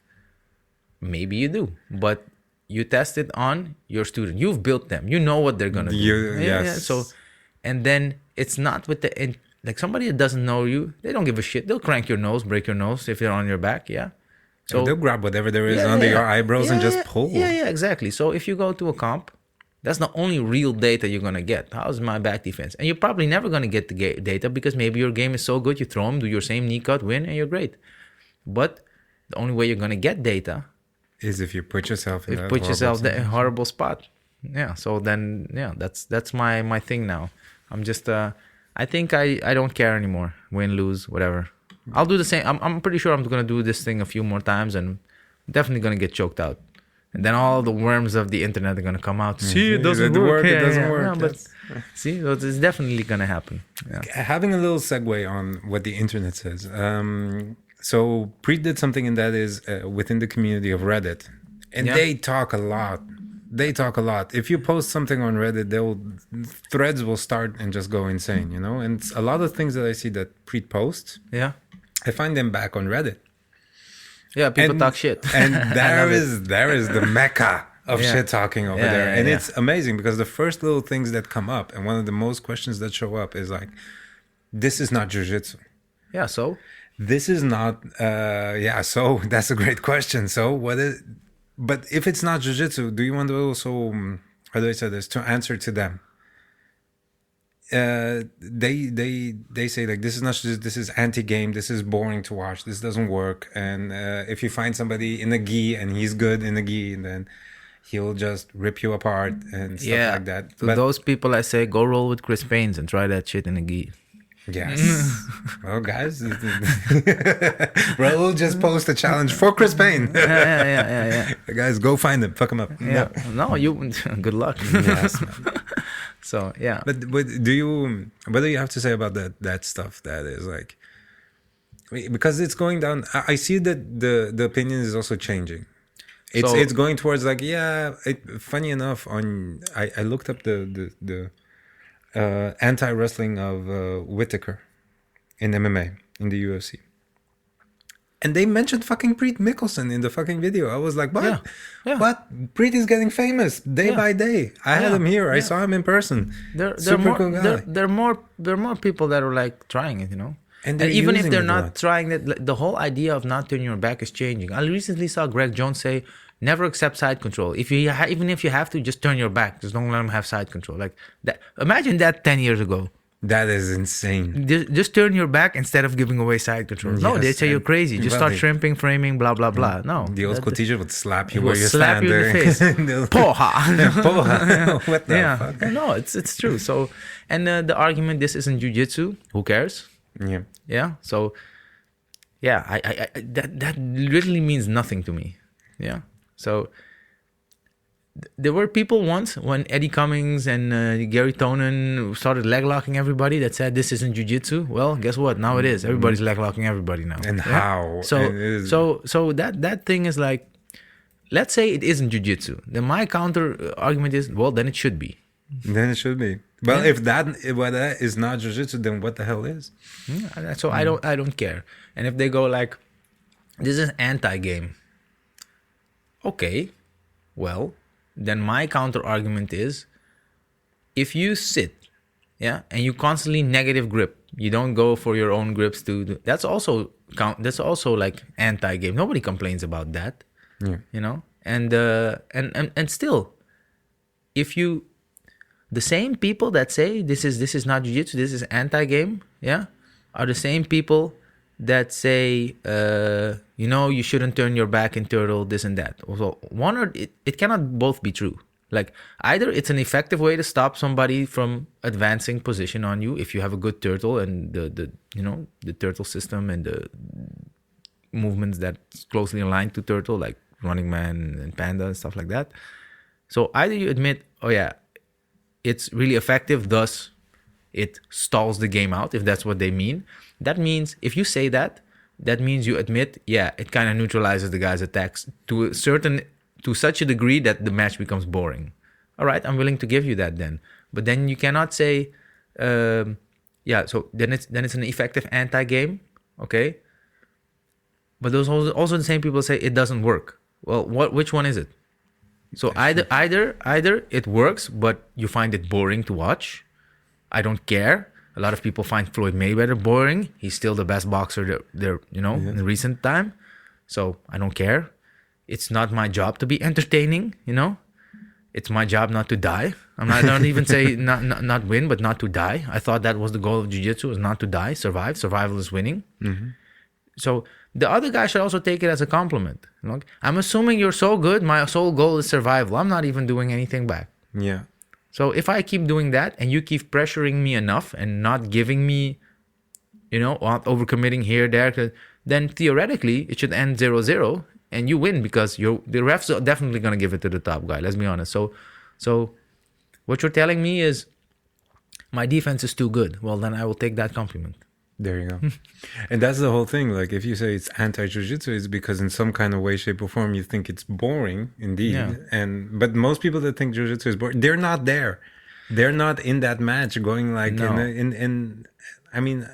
Maybe you do, but you test it on your student. You've built them. You know what they're going to do. Yes. Yeah. So, and then it's not with like somebody that doesn't know you, they don't give a shit. They'll crank your nose, break your nose if you're on your back, yeah? So they'll grab whatever there is under your eyebrows and just pull. Yeah, exactly. So if you go to a comp, that's the only real data you're going to get. How's my back defense? And you're probably never going to get the data, because maybe your game is so good, you throw them, do your same knee cut, win, and you're great. But the only way you're going to get data is if you put yourself in a horrible spot. Yeah, so then, that's my thing now. I'm just... I think I don't care anymore. Win, lose, whatever. I'll do the same. I'm pretty sure I'm going to do this thing a few more times, and I'm definitely going to get choked out. And then all the worms of the internet are going to come out. See, it doesn't work. It doesn't work. No, but see, so it's definitely going to happen. Yeah. Having a little segue on what the internet says. So Preet did something, and that is within the community of Reddit. And they talk a lot. If you post something on Reddit, threads will start and just go insane, And a lot of things that I see that Preet posts, I find them back on Reddit. Yeah, people talk shit. And there is the mecca of shit talking over there. And it's amazing, because the first little things that come up, and one of the most questions that show up is like, this is not jiu-jitsu. Yeah, so? This is not, so that's a great question. So what is... But if it's not jiu-jitsu, do you want to also, how do I say this, to answer to them? They say, like, this is not jiu-jitsu, this is anti-game, this is boring to watch, this doesn't work. And if you find somebody in a gi and he's good in a gi, then he'll just rip you apart and stuff like that. To those people, I say, go roll with Chris Paines and try that shit in a gi. Yes. Well, guys, Raoul just posted a challenge for Chris Payne. Yeah. Guys, go find him. Fuck him up. Yeah. No, you. Good luck. Yes, man. So yeah. But what do you have to say about that stuff? That is like, because it's going down. I see that the opinion is also changing. It's going towards like, funny enough, I looked up the anti-wrestling of Whitaker in MMA in the UFC. And they mentioned fucking Preet Mickelson in the fucking video. I was like, what? Yeah. What? Preet is getting famous day by day. I had him here. I saw him in person. There are more people that are like trying it, And even if they're not trying it, the whole idea of not turning your back is changing. I recently saw Greg Jones say, never accept side control. Even if you have to, just turn your back. Just don't let them have side control. Like that. Imagine that 10 years ago. That is insane. Just turn your back instead of giving away side control. No, they say you're crazy. Just start shrimping, framing, blah, blah, blah. No. The old school teacher would slap you where you stand. Slap you in the face. Poha! Poha! What the fuck? No, it's true. So, and the argument, this isn't jiu-jitsu. Who cares? Yeah. Yeah. So, I that literally means nothing to me. Yeah. So, there were people once when Eddie Cummings and Gary Tonin started leg locking everybody that said this isn't jiu-jitsu. Well, guess what? Now it is. Everybody's leg locking everybody now. And how? So that thing is like, let's say it isn't jiu-jitsu. Then my counter argument is, well, then it should be. Then it should be. Well, if that is not jiu-jitsu, then what the hell is? Yeah, so I don't care. And if they go like, this is anti-game. Okay, well, then my counter argument is, if you sit, and you constantly negative grip, you don't go for your own grips that's also like anti-game. Nobody complains about that. And still, if you, the same people that say this is not jiu-jitsu, this is anti-game, are the same people that say, you shouldn't turn your back in turtle, this and that. So it cannot both be true. Like either it's an effective way to stop somebody from advancing position on you if you have a good turtle and the turtle system and the movements that's closely aligned to turtle, like Running Man and Panda and stuff like that. So either you admit, it's really effective, thus it stalls the game out, if that's what they mean. That means if you say that means you admit, it kind of neutralizes the guy's attacks to such a degree that the match becomes boring. All right, I'm willing to give you that then. But then you cannot say, so then it's an effective anti-game, okay? But those also the same people say it doesn't work. Well, which one is it? So either it works, but you find it boring to watch. I don't care. A lot of people find Floyd Mayweather boring. He's still the best boxer there, in recent time. So I don't care. It's not my job to be entertaining, It's my job not to die. I don't even say not win, but not to die. I thought that was the goal of jiu-jitsu, was not to die, survive. Survival is winning. Mm-hmm. So the other guy should also take it as a compliment. I'm assuming you're so good, my sole goal is survival. I'm not even doing anything back. Yeah. So if I keep doing that and you keep pressuring me enough and not giving me, overcommitting here, there, then theoretically it should end 0-0 and you win because the refs are definitely going to give it to the top guy. Let's be honest. So what you're telling me is my defense is too good. Well, then I will take that compliment. There you go. And that's the whole thing. Like if you say it's anti-jiu-jitsu, it's because in some kind of way, shape or form, you think it's boring indeed. Yeah. But most people that think jiu-jitsu is boring, they're not there. They're not in that match going like I mean,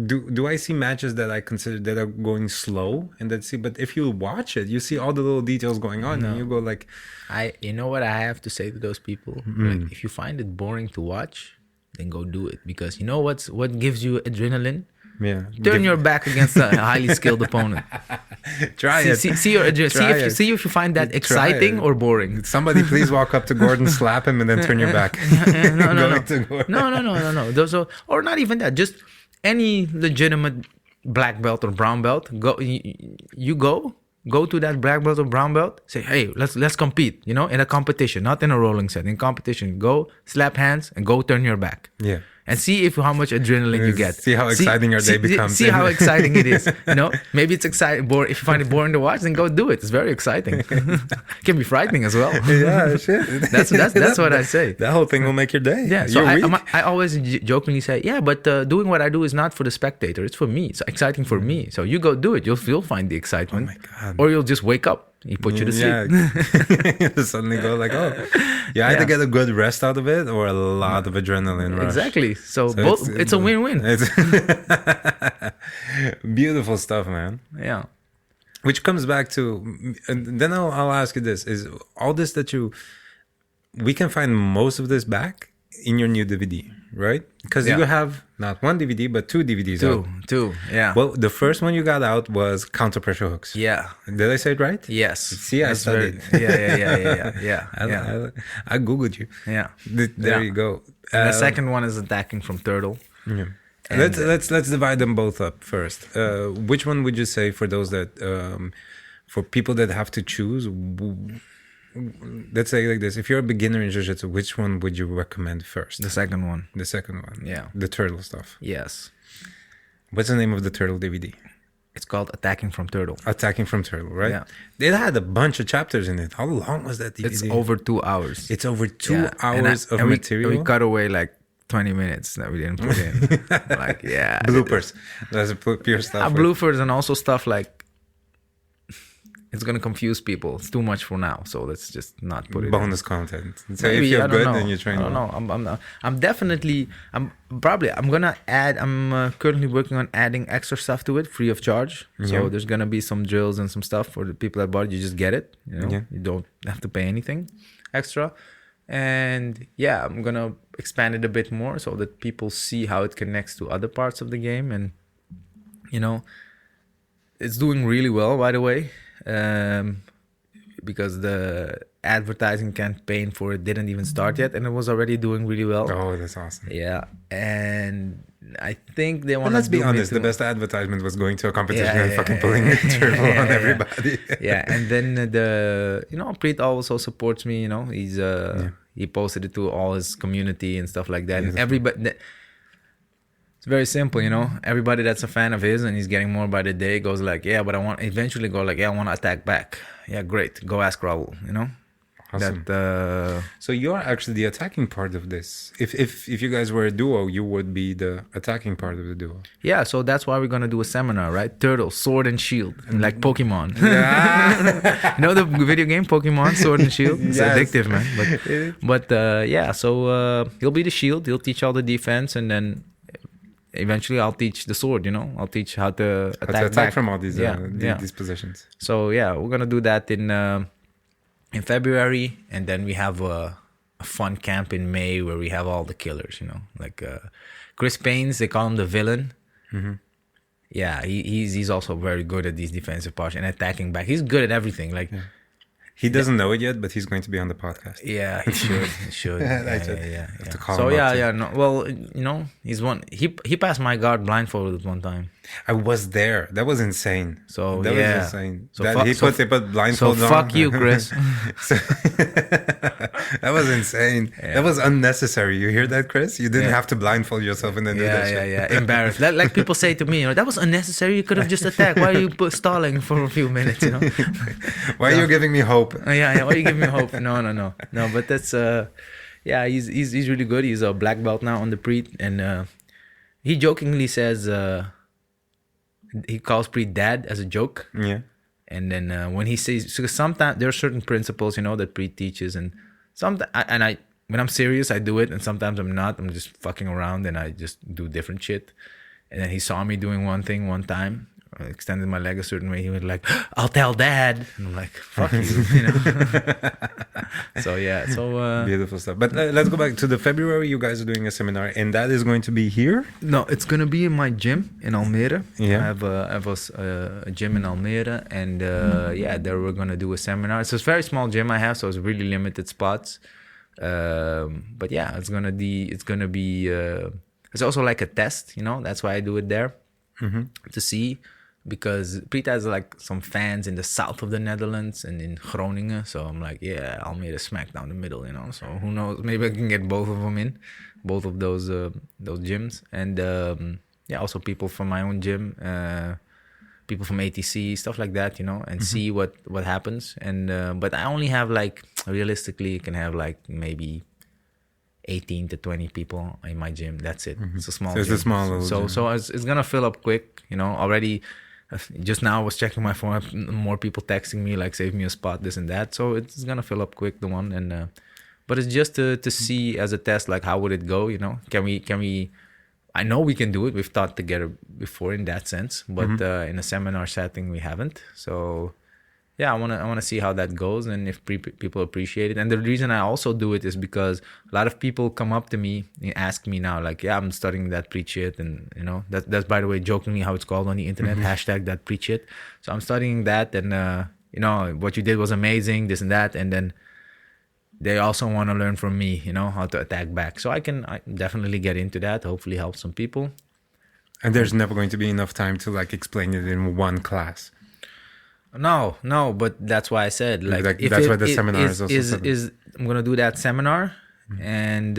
do I see matches that I consider that are going slow and but if you watch it, you see all the little details going on and you go like, you know what I have to say to those people? Mm-hmm. Like if you find it boring to watch, then go do it, because you know what gives you adrenaline? Yeah. Turn your back against a highly skilled opponent. Try it. See if you find that exciting or boring. Somebody please walk up to Gordon, slap him, and then turn your back. No. Those are, or not even that. Just any legitimate black belt or brown belt. Go to that black belt or brown belt. Say, hey, let's compete. In a competition, not in a rolling set. In competition, go slap hands and go turn your back. Yeah. and see if how much adrenaline you get. See how exciting your day becomes. See how exciting it is. You know, maybe it's exciting. If you find it boring to watch, then go do it. It's very exciting. It can be frightening as well. Yeah, shit. That's what I say. That whole thing will make your day. Yeah. So I always jokingly say, yeah, but doing what I do is not for the spectator. It's for me. It's exciting for me. So you go do it. You'll find the excitement. Oh my God. Or you'll just wake up. He put you to sleep. Yeah. Suddenly go like, oh, you either get a good rest out of it or a lot of adrenaline rush. Exactly. So both, it's a win-win. Beautiful stuff, man. Yeah. Which comes back to, and then I'll ask you this: is all this that we can find most of this back in your new DVD, right? Because you have not one DVD but two DVDs out. Two, yeah. Well, the first one you got out was Counter Pressure Hooks. Yeah. Did I say it right? Yes. See, I studied. Yeah. I Googled you. Yeah. There you go. And the second one is Attacking from Turtle. Yeah. Let's divide them both up first. Which one would you say for those that for people that have to choose? Let's say like this: if you're a beginner in jiu-jitsu, which one would you recommend first? The second one. The second one. Yeah. The turtle stuff. Yes. What's the name of the turtle DVD? It's called Attacking from Turtle. Attacking from Turtle, right? Yeah. It had a bunch of chapters in it. How long was that DVD? It's over 2 hours. It's over 2 hours of material. We cut away like 20 minutes that we didn't put in. Like, yeah. Bloopers. That's pure stuff. Bloopers and also stuff like, it's going to confuse people. It's too much for now. So let's just not put it bonus in. Content. So Maybe, if you're good, know. then you train. I don't know. I'm going to add, I'm currently working on adding extra stuff to it free of charge. So there's going to be some drills and some stuff for the people that bought it. You just get it. You know, you don't have to pay anything extra. And yeah, I'm going to expand it a bit more so that people see how it connects to other parts of the game. And, you know, it's doing really well, by the way. Because the advertising campaign for it didn't even start yet, and it was already doing really well. Oh, that's awesome. Yeah, and I think they want. Let's be honest. The best advertisement was going to a competition and fucking pulling the turtle on everybody. Yeah, and then Preet also supports me. You know, he's he posted it to all his community and stuff like that, and everybody. It's very simple, you know. Everybody that's a fan of his and he's getting more by the day goes like, yeah, but I want to attack back. Yeah, great. Go ask Raoul, you know. Awesome. That, so you're actually the attacking part of this. If you guys were a duo, you would be the attacking part of the duo. Yeah, so that's why we're gonna do a seminar, right? Turtle, sword and shield, like Pokemon. Yeah. You know the video game Pokemon, Sword and Shield? It's addictive, man. But so he'll be the shield. He'll teach all the defense, and then eventually I'll teach the sword, you know. I'll teach how to attack back from all these these positions. So yeah, we're gonna do that in February, and then we have a fun camp in May where we have all the killers, you know, like Chris Paynes, they call him the villain. Mm-hmm. Yeah, he's also very good at these defensive parts and attacking back. He's good at everything. Like he doesn't know it yet, but he's going to be on the podcast. Yeah, he should. He should. Yeah. To call so him no. Well, you know, he's one. He passed my guard blindfolded one time. I was there. That was insane. So that was insane. So they put blindfolds on. So fuck you, Chris. That was insane. Yeah. That was unnecessary. You hear that, Chris? You didn't have to blindfold yourself and then do that shit. Yeah. Embarrassed. Like people say to me, you know, that was unnecessary. You could have just attacked. Why are you stalling for a few minutes? You know. Why are you giving me hope? Yeah. Why are you giving me hope? No. But that's he's really good. He's a black belt now on the Preet, and he jokingly says he calls Preet dad as a joke. Yeah. And then when he says, because sometimes there are certain principles, you know, that Preet teaches, and sometimes when I'm serious, I do it, and sometimes I'm not. I'm just fucking around, and I just do different shit. And then he saw me doing one thing one time. I extended my leg a certain way. He was like, "I'll tell Dad." And I'm like, "Fuck you," you know. So beautiful stuff. But let's go back to the February. You guys are doing a seminar, and that is going to be here. No, it's going to be in my gym in Almere. Yeah, I have a gym in Almere, and there we're going to do a seminar. It's a very small gym I have, so it's really limited spots. But yeah, it's gonna be. It's also like a test, you know. That's why I do it there, to see. because Priet has like some fans in the south of the Netherlands and in Groningen. So I'm like, yeah, I'll make a smack down the middle, you know. So who knows? Maybe I can get both of them in, both of those gyms, and also people from my own gym, people from ATC, stuff like that, you know, and see what happens. And but I only have like, realistically, you can have like maybe 18 to 20 people in my gym. That's it. It's a small gym. It's a small little gym. So it's gonna fill up quick, you know. Already just now I was checking my phone, more people texting me like, save me a spot, this and that. So it's gonna fill up quick, the one. And but it's just to see as a test, like, how would it go, you know. Can we I know we can do it. We've taught together before in that sense, but in a seminar setting we haven't. So yeah, I wanna see how that goes, and if people appreciate it. And the reason I also do it is because a lot of people come up to me and ask me now, like, yeah, I'm studying that preach shit, and you know, that's by the way jokingly how it's called on the internet, hashtag that preach shit. So I'm studying that, and you know, what you did was amazing, this and that, and then they also want to learn from me, you know, how to attack back. So I definitely get into that, hopefully help some people. And there's never going to be enough time to like explain it in one class. No, but that's why I said, like if that's why the seminar is also I'm gonna do that seminar, and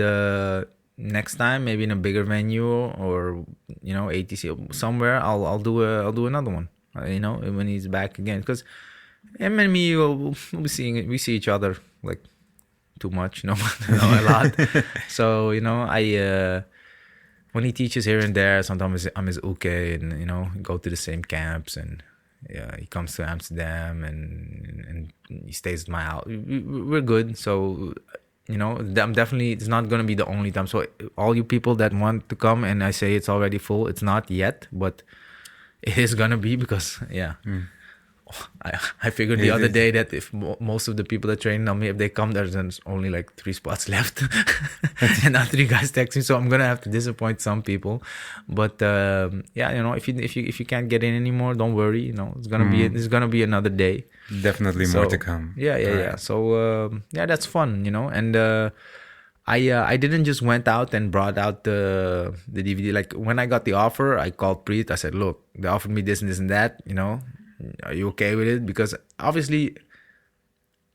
next time maybe in a bigger venue, or you know, ATC somewhere, I'll do another one, you know, when he's back again, because him and me we see each other like too much, you know, a lot. So you know, I when he teaches here and there, sometimes I'm his uke, and you know, go to the same camps, and yeah, he comes to Amsterdam and he stays at my house. We're good. So, you know, I'm definitely, it's not going to be the only time. So all you people that want to come, and I say it's already full, it's not yet, but it is going to be, because, yeah. I figured the other day that if most of the people that train on me, if they come, there's only like 3 spots left, and now 3 guys texting. So I'm gonna have to disappoint some people. But yeah, you know, if you can't get in anymore, don't worry. You know, it's gonna be another day. Definitely more to come. Yeah. So yeah, that's fun. You know, and I didn't just went out and brought out the DVD. Like when I got the offer, I called Preet. I said, look, they offered me this and this and that. You know, are you okay with it? Because obviously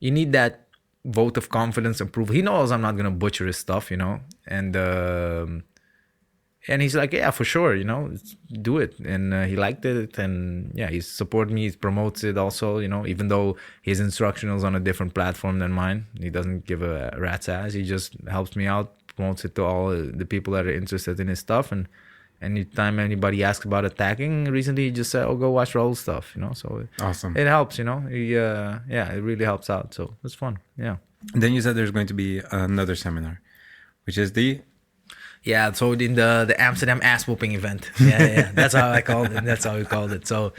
you need that vote of confidence and proof. He knows I'm not going to butcher his stuff, you know, and he's like, yeah, for sure, you know, do it. And he liked it, and yeah, he supported me, he promotes it also, you know, even though his instructional's on a different platform than mine. He doesn't give a rat's ass. He just helps me out, promotes it to all the people that are interested in his stuff. And anytime anybody asks about attacking, recently he just said, oh, go watch Raoul stuff, you know. So awesome. It helps, you know. It really helps out. So it's fun. Yeah. And then you said there's going to be another seminar, which is the... Yeah, so in the Amsterdam ass whooping event. Yeah. That's how I called it. That's how we called it. So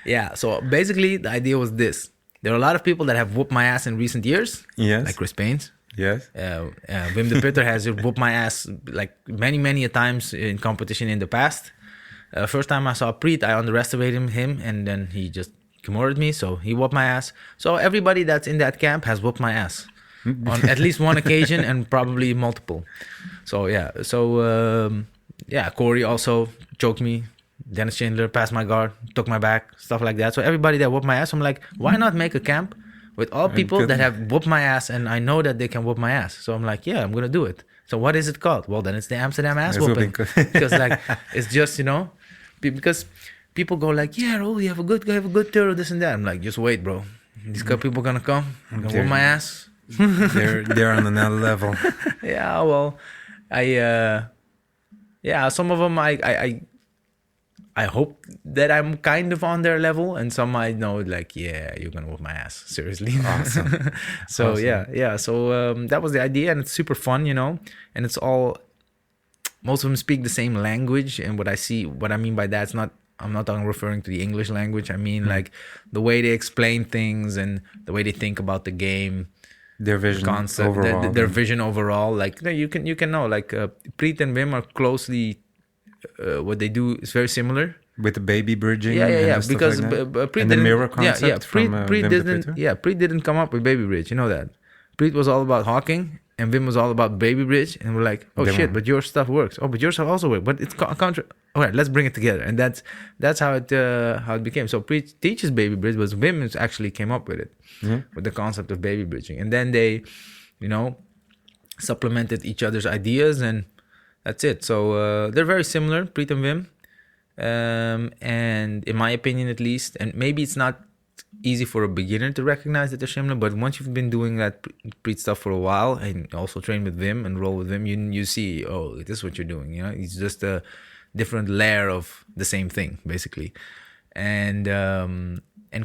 yeah, so basically the idea was this. There are a lot of people that have whooped my ass in recent years. Yes. Like Chris Paines. Yes. Wim de Putter has whooped my ass like many a times in competition in the past. First time I saw Preet, I underestimated him, and then he just ignored me, so he whooped my ass. So everybody that's in that camp has whooped my ass on at least one occasion, and probably multiple. So yeah, Corey also choked me. Dennis Chandler passed my guard, took my back, stuff like that. So everybody that whooped my ass, I'm like, why not make a camp with all people that have whooped my ass, and I know that they can whoop my ass. So I'm like, yeah, I'm going to do it. So what is it called? Well, then it's the Amsterdam ass whooping. Because like, it's just, you know, because people go like, yeah, Raoul, you have a good tour, this and that. I'm like, just wait, bro. These people going to come, going to whoop my ass. they're on another level. Yeah, well, some of them I hope that I'm kind of on their level, and some I know like, yeah, you're gonna whoop my ass, seriously. Awesome. So awesome. yeah. So that was the idea, and it's super fun, you know. And it's all, most of them speak the same language, and what I mean by that, I'm not referring to the English language. I mean like the way they explain things and the way they think about the game, their vision concept, overall. their vision overall. Like you can know, like Preet and Wim are closely. What they do is very similar with the baby bridging. Yeah. Because like Preet and the mirror concept Preet didn't come up with baby bridge. You know that. Preet was all about hawking, and Wim was all about baby bridge, and we're like, oh shit, but your stuff works. Oh, but your stuff also works, but it's contra. All right, let's bring it together, and that's how it became. So Preach teaches baby bridge, but Wim actually came up with it, with the concept of baby bridging, and then they, supplemented each other's ideas, and that's it. So they're very similar, Preet and Wim, and in my opinion at least, and maybe it's not easy for a beginner to recognize that they're similar, but once you've been doing that Preet stuff for a while and also train with Wim and roll with Wim, you see, oh, this is what you're doing. It's just a different layer of the same thing, basically. And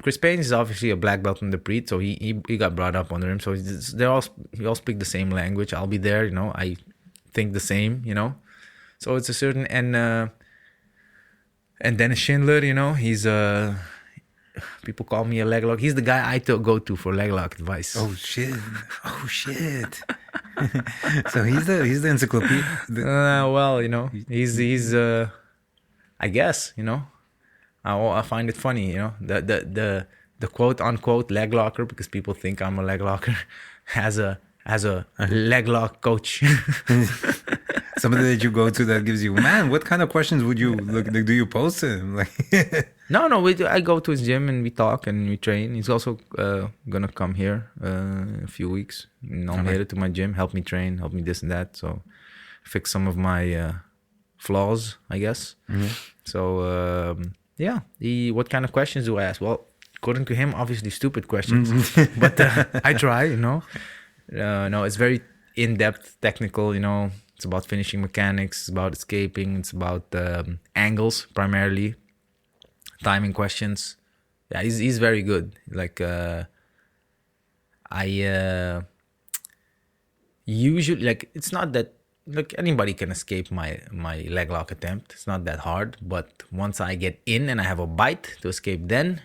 Chris Payne is obviously a black belt in the Preet, so he got brought up under him. So we all speak the same language. I'll be there, I think the same, So it's a certain and Dennis Schindler, he's people call me a leg lock. He's the guy I go to for leg lock advice. Oh shit! So he's the encyclopedia. Well, he's I guess, I find it funny, the quote unquote leg locker, because people think I'm a leg locker, has a leg lock coach. Somebody that you go to that gives you, man, what kind of questions would you do you pose to him? No, I go to his gym and we talk and we train. He's also gonna come here in a few weeks. Nominated to my gym, help me train, help me this and that. So fix some of my flaws, I guess. Mm-hmm. So what kind of questions do I ask? Well, according to him, obviously stupid questions, but I try. No, it's very in-depth, technical. It's about finishing mechanics, it's about escaping, it's about angles primarily, timing questions. Yeah, he's very good. Like I usually, like, it's not that, like, anybody can escape my leg lock attempt. It's not that hard, but once I get in and I have a bite to escape, then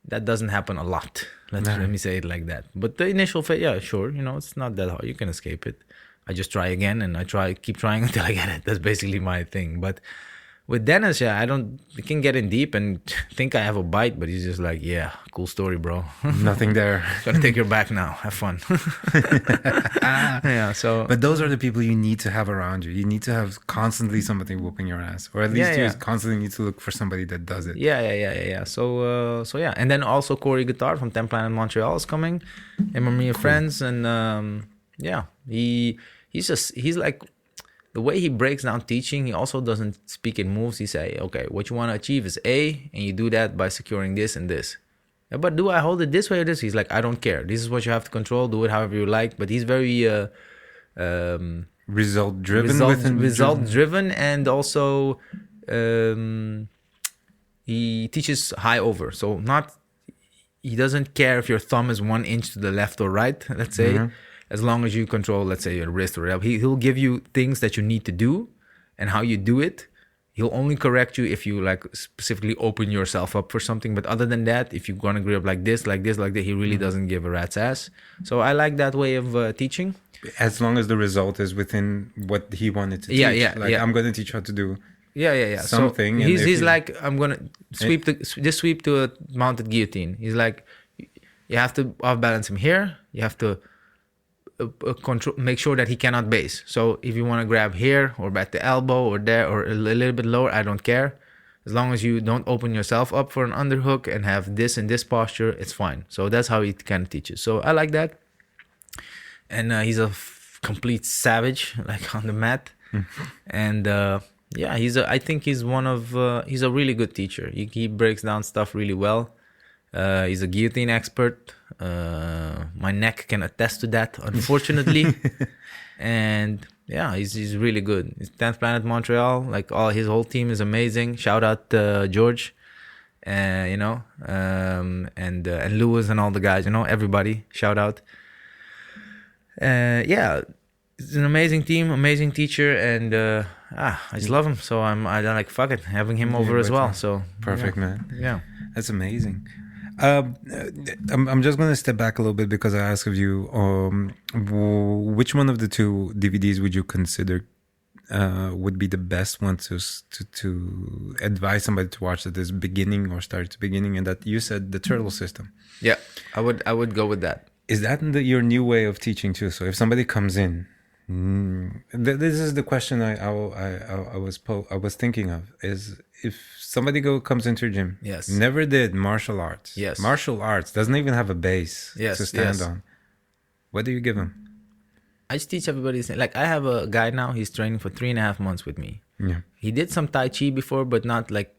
that doesn't happen a lot. Let me say it like that. But the initial phase, yeah, sure, it's not that hard. You can escape it. I just try again, and keep trying until I get it. That's basically my thing. But with Dennis, I can get in deep and think I have a bite, but he's just like, yeah, cool story, bro. Nothing there. Gonna take your back now. Have fun. Yeah. So, but those are the people you need to have around you. You need to have constantly somebody whooping your ass, or at least you constantly need to look for somebody that does it. Yeah. So yeah, and then also Corey Guitar from 10 Planet Montreal is coming. Him and me are friends, and he's like, the way he breaks down teaching, he also doesn't speak in moves. He say, okay, what you want to achieve is A, and you do that by securing this and this. Yeah, but do I hold it this way or this? He's like, I don't care. This is what you have to control. Do it however you like. But he's very result driven, and also he teaches high over. So he doesn't care if your thumb is 1 inch to the left or right, let's say. Mm-hmm. As long as you control, let's say, your wrist or elbow, he'll give you things that you need to do and how you do it. He'll only correct you if you, like, specifically open yourself up for something. But other than that, if you're going to grip like this, he really doesn't give a rat's ass. So I like that way of teaching. As long as the result is within what he wanted to teach. I'm going to teach how to do something. So he's like, I'm going to sweep to a mounted guillotine. He's like, you have to off-balance him here. You have to control, make sure that he cannot base. So if you want to grab here or at the elbow or there or a little bit lower, I don't care. As long as you don't open yourself up for an underhook and have this and this posture, it's fine. So that's how he kind of teaches. So I like that. And he's a complete savage, like, on the mat. And I think he's he's a really good teacher. He breaks down stuff really well. He's a guillotine expert. My neck can attest to that, unfortunately. And yeah, he's really good. He's 10th Planet Montreal. Like, his whole team is amazing. Shout out George, and Lewis and all the guys. Everybody. Shout out. It's an amazing team, amazing teacher, and I just love him. So I'm like, fuck it, having him over as well. So perfect, man. Yeah, that's amazing. I'm just going to step back a little bit because I asked of you, which one of the two DVDs would you consider would be the best one to advise somebody to watch at this beginning or start at the beginning? And that you said the Turtle System. Yeah, I would go with that. Is that your new way of teaching too? So if somebody comes in, this is the question I was thinking of, is if somebody comes into your gym, Yes, never did martial arts, yes, martial arts doesn't even have a base yes, to stand yes. on. What do you give them? I just teach everybody the same. Like I have a guy now, he's training for 3.5 months with me. Yeah. He did some Tai Chi before, but not like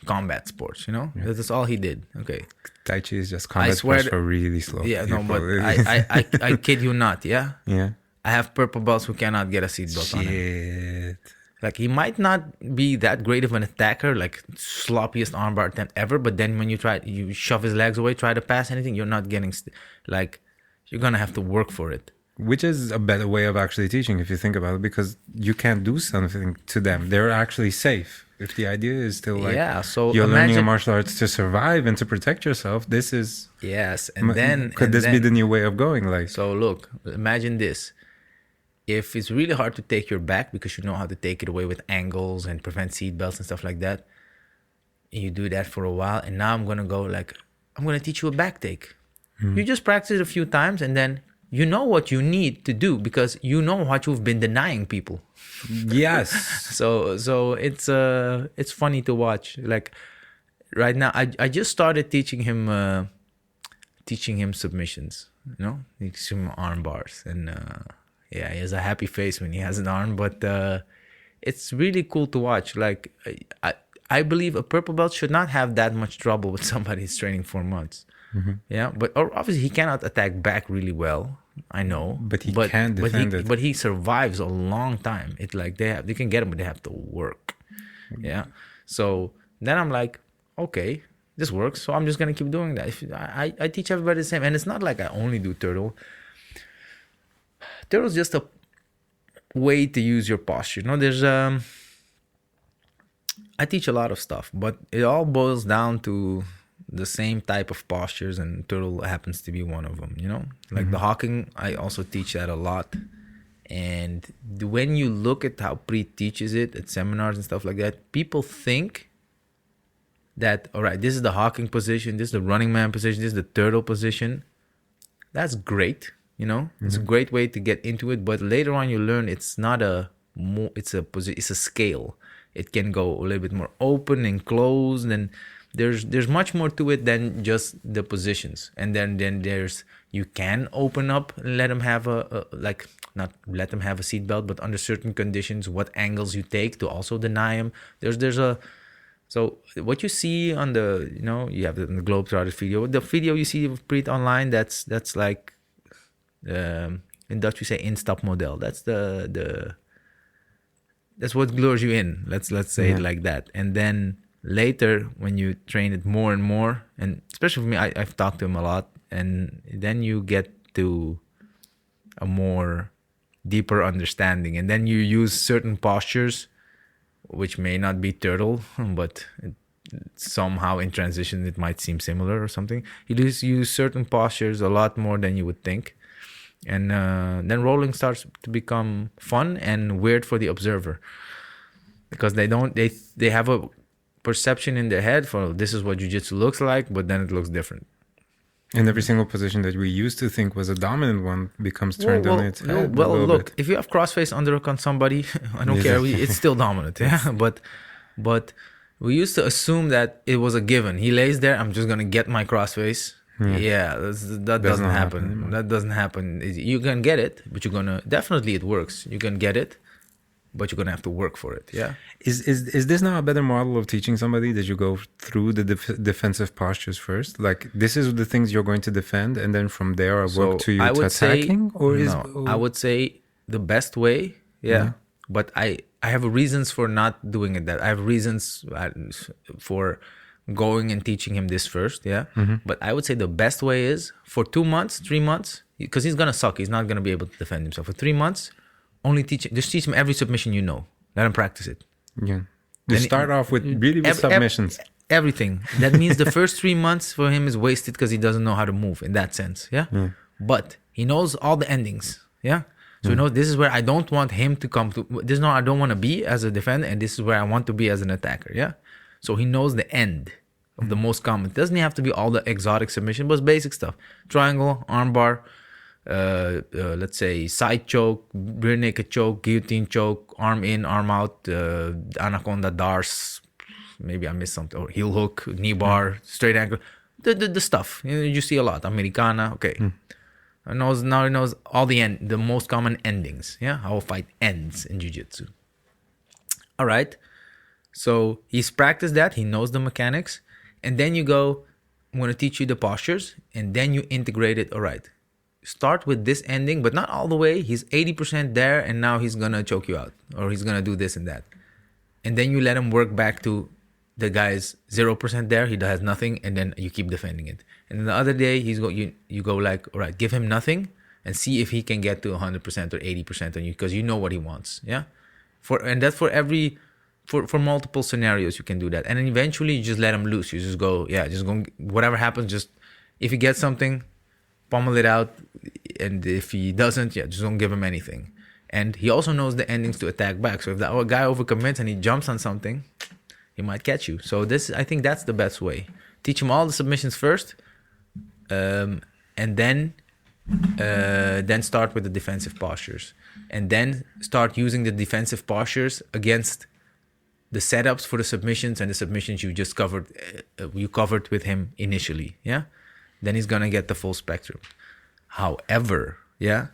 combat sports, you know? Yeah. That's all he did. Okay. Tai Chi is just combat sports for really slow Yeah, people. no, but I kid you not, yeah? Yeah. I have purple belts who cannot get a seatbelt on him. Shit. Like he might not be that great of an attacker, like sloppiest armbar attempt ever, but then when you shove his legs away, try to pass anything, you're not getting, like, you're gonna have to work for it. Which is a better way of actually teaching if you think about it, because you can't do something to them. They're actually safe. If the idea is still like, yeah, so you're learning a martial arts to survive and to protect yourself, this is... Yes, and then... Could this be the new way of going? Like, so look, imagine this. If it's really hard to take your back because you know how to take it away with angles and prevent seat belts and stuff like that, you do that for a while, and now I'm going to go like, I'm going to teach you a back take. You just practice it a few times, and then you know what you need to do because you know what you've been denying people. yes. So it's funny to watch. Like right now, I just started teaching him submissions. You know, teaching him arm bars, and yeah, he has a happy face when he has an arm. But it's really cool to watch. Like I believe a purple belt should not have that much trouble with somebody who's training 4 months. Yeah, but obviously he cannot attack back really well. I know, but he can defend it. But he survives a long time. It's like they can get him, but they have to work. Yeah. So then I'm like, okay, this works. So I'm just gonna keep doing that. I teach everybody the same, and it's not like I only do turtle. Turtle's just a way to use your posture. You know, there's I teach a lot of stuff, but it all boils down to the same type of postures, and turtle happens to be one of them, you know? Like the hawking, I also teach that a lot. And when you look at how Preet teaches it at seminars and stuff like that, people think that, all right, this is the hawking position, this is the running man position, this is the turtle position. That's great, you know? It's a great way to get into it, but later on you learn it's not it's a scale. It can go a little bit more open and closed, and there's much more to it than just the positions. And then there's, you can open up and let them have not let them have a seatbelt, but under certain conditions, what angles you take to also deny them. So what you see on the, you know, you have the Globetrotters video. The video you see of Preet online, that's like, in Dutch we say instap model. That's that's what lures you in. Let's say it like that. And then later, when you train it more and more, and especially for me, I've talked to him a lot, and then you get to a more deeper understanding, and then you use certain postures, which may not be turtle, but somehow in transition it might seem similar or something. You just use certain postures a lot more than you would think, and then rolling starts to become fun and weird for the observer, because they have a perception in their head for this is what jiu-jitsu looks like, but then it looks different. And every single position that we used to think was a dominant one becomes turned on its head. Well, look, if you have crossface underhook on somebody, I don't care. It's still dominant, yeah. But we used to assume that it was a given. He lays there, I'm just gonna get my crossface. Yeah, that doesn't happen. That doesn't happen. You can get it, but you're gonna definitely it works. You can get it, but you're gonna have to work for it. Yeah. Is this now a better model of teaching somebody, that you go through the defensive postures first? Like, this is the things you're going to defend, and then from there I work to you to attacking? I would say the best way, but I have reasons for not doing it. That I have reasons for going and teaching him this first, But I would say the best way is for 2 months, 3 months, because he's gonna suck. He's not gonna be able to defend himself. For 3 months, just teach him every submission you know. Let him practice it. Yeah. You start off with submissions. Everything. That means the first 3 months for him is wasted because he doesn't know how to move in that sense. Yeah. But he knows all the endings. Yeah. So he knows this is where I don't want him to come to. This is not I don't want to be as a defender, and this is where I want to be as an attacker. Yeah. So he knows the end of the most common. It doesn't have to be all the exotic submission, but basic stuff. Triangle, armbar, let's say side choke, rear naked choke, guillotine choke, arm in, arm out, anaconda dars, maybe I missed something, or heel hook, knee bar, straight ankle, the stuff you see a lot. Americana, okay. He knows all the most common endings. Yeah, how a fight ends in jiu-jitsu. All right, so he's practiced that. He knows the mechanics, and then you go, I'm going to teach you the postures, and then you integrate it. All right, start with this ending, but not all the way. He's 80% there, and now he's going to choke you out, or he's going to do this and that. And then you let him work back to the guy's 0% there. He has nothing, and then you keep defending it. And then the other day, you go like, all right, give him nothing, and see if he can get to 100% or 80% on you, because you know what he wants. Yeah, and that's for multiple scenarios you can do that. And then eventually you just let him loose. You just go, whatever happens, just if he gets something, pummel it out, and if he doesn't, just don't give him anything. And he also knows the endings to attack back. So if that guy overcommits and he jumps on something, he might catch you. So I think that's the best way. Teach him all the submissions first, and then start with the defensive postures, and then start using the defensive postures against the setups for the submissions and the submissions you just covered. You covered with him initially. Yeah, then he's gonna get the full spectrum. However, you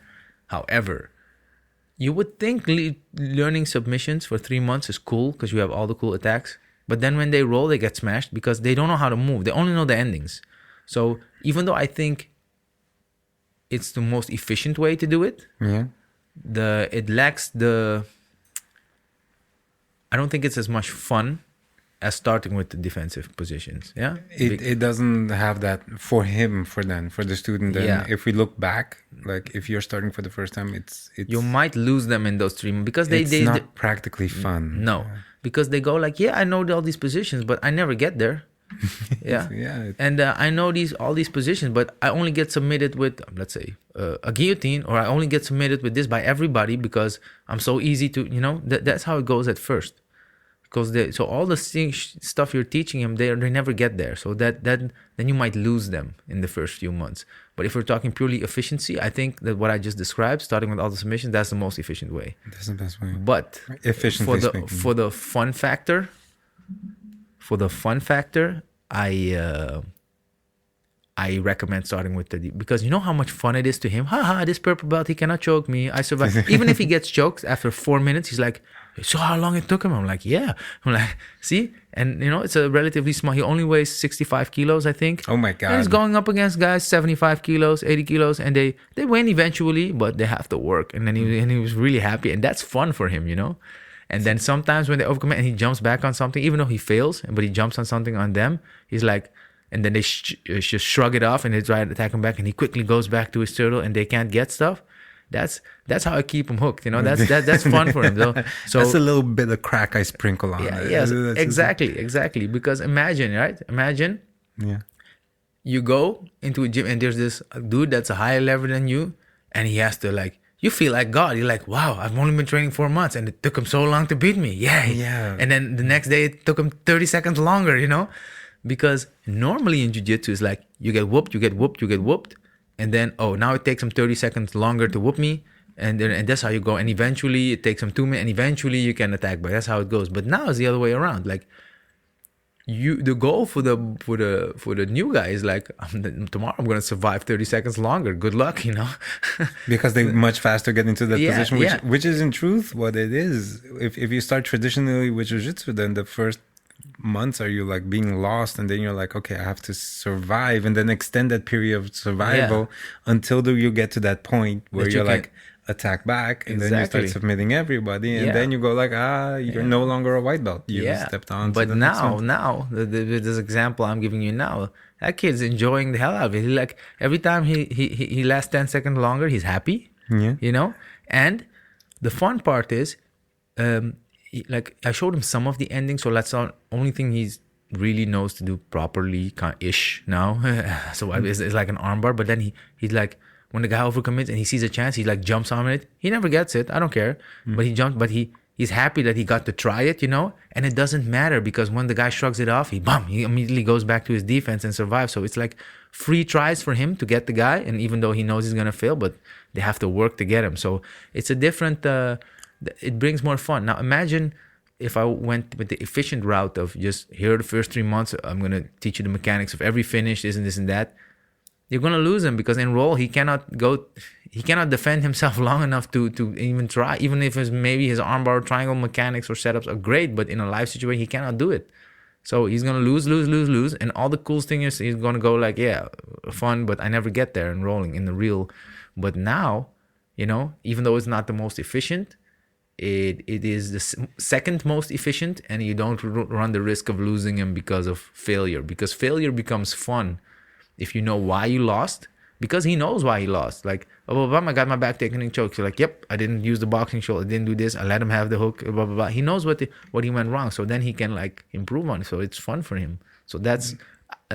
would think learning submissions for 3 months is cool because you have all the cool attacks. But then when they roll, they get smashed because they don't know how to move. They only know the endings. So even though I think it's the most efficient way to do it, it lacks the... I don't think it's as much fun as starting with the defensive positions. Yeah, it doesn't have that for the student. Then if we look back, like if you're starting for the first time, it's you might lose them in those 3 months because it's not practically fun. No, because they go like, I know all these positions, but I never get there. And I know all these positions, but I only get submitted with, let's say, a guillotine, or I only get submitted with this by everybody because I'm so easy to, that's how it goes at first. Because so all the stuff you're teaching them, they never get there. So then you might lose them in the first few months. But if we're talking purely efficiency, I think that what I just described, starting with all the submissions, that's the most efficient way. That's the best way. But for the fun factor, I recommend starting with because you know how much fun it is to him. This purple belt, he cannot choke me. I survived. Even if he gets choked after 4 minutes, he's like, so how long it took him? I'm like, I'm like, see? And it's a relatively small, he only weighs 65 kilos, I think. Oh my God. And he's going up against guys 75 kilos, 80 kilos, and they win eventually, but they have to work. And then he was really happy, and that's fun for him, And then sometimes when they overcommit and he jumps back on something, even though he fails, but he jumps on something on them, he's like, and then they just shrug it off and they try to attack him back, and he quickly goes back to his turtle and they can't get stuff. That's how I keep him hooked. That's fun for him. So that's a little bit of crack I sprinkle on. Yes, exactly. Because imagine, right? You go into a gym and there's this dude that's a higher level than you, and he has to you feel like God. You're like, wow, I've only been training 4 months and it took him so long to beat me. Yeah. And then the next day it took him 30 seconds longer, Because normally in jiu-jitsu it's like you get whooped. And then, now it takes him 30 seconds longer to whoop me. And that's how you go. And eventually it takes him 2 minutes and eventually you can attack. But that's how it goes. But now it's the other way around. Like the goal for the new guy is like, tomorrow I'm going to survive 30 seconds longer. Good luck, Because they much faster get into that position, which is in truth what it is. If you start traditionally with jiu-jitsu, then the first months are you like being lost, and then you're like, okay, I have to survive, and then extend that period of survival until you get to that point where you're like attack back, and then you start submitting everybody, and then you go like, you're no longer a white belt, you stepped on. But now this example I'm giving you now, that kid's enjoying the hell out of it. He like every time he lasts 10 seconds longer, he's happy. And the fun part is I showed him some of the endings, so that's the only thing he's really knows to do properly ish now. So it's like an armbar, but then he's like, when the guy overcommits and he sees a chance, he like jumps on it. He never gets it. I don't care. But he jumps, but he He's happy that he got to try it, and it doesn't matter because when the guy shrugs it off, he immediately goes back to his defense and survives. So it's like free tries for him to get the guy, and even though he knows he's gonna fail, but they have to work to get him. So it's a different. It brings more fun. Now imagine if I went with the efficient route of just here are the first 3 months, I'm gonna teach you the mechanics of every finish, this and that. You're gonna lose him because in Raoul he cannot defend himself long enough to even try. Even if maybe his armbar triangle mechanics or setups are great, but in a live situation he cannot do it. So he's gonna lose, and all the coolest thing is he's gonna go like, yeah, fun, but I never get there in rolling in the real. But now, even though it's not the most efficient, it is the second most efficient, and you don't run the risk of losing him because of failure. Because failure becomes fun if you know why you lost, because he knows why he lost. Like, I got my back taken in chokes. You're like, yep, I didn't use the boxing shoulder. I didn't do this. I let him have the hook. Blah, blah, blah. He knows what he went wrong. So then he can like improve on it. So it's fun for him. So that's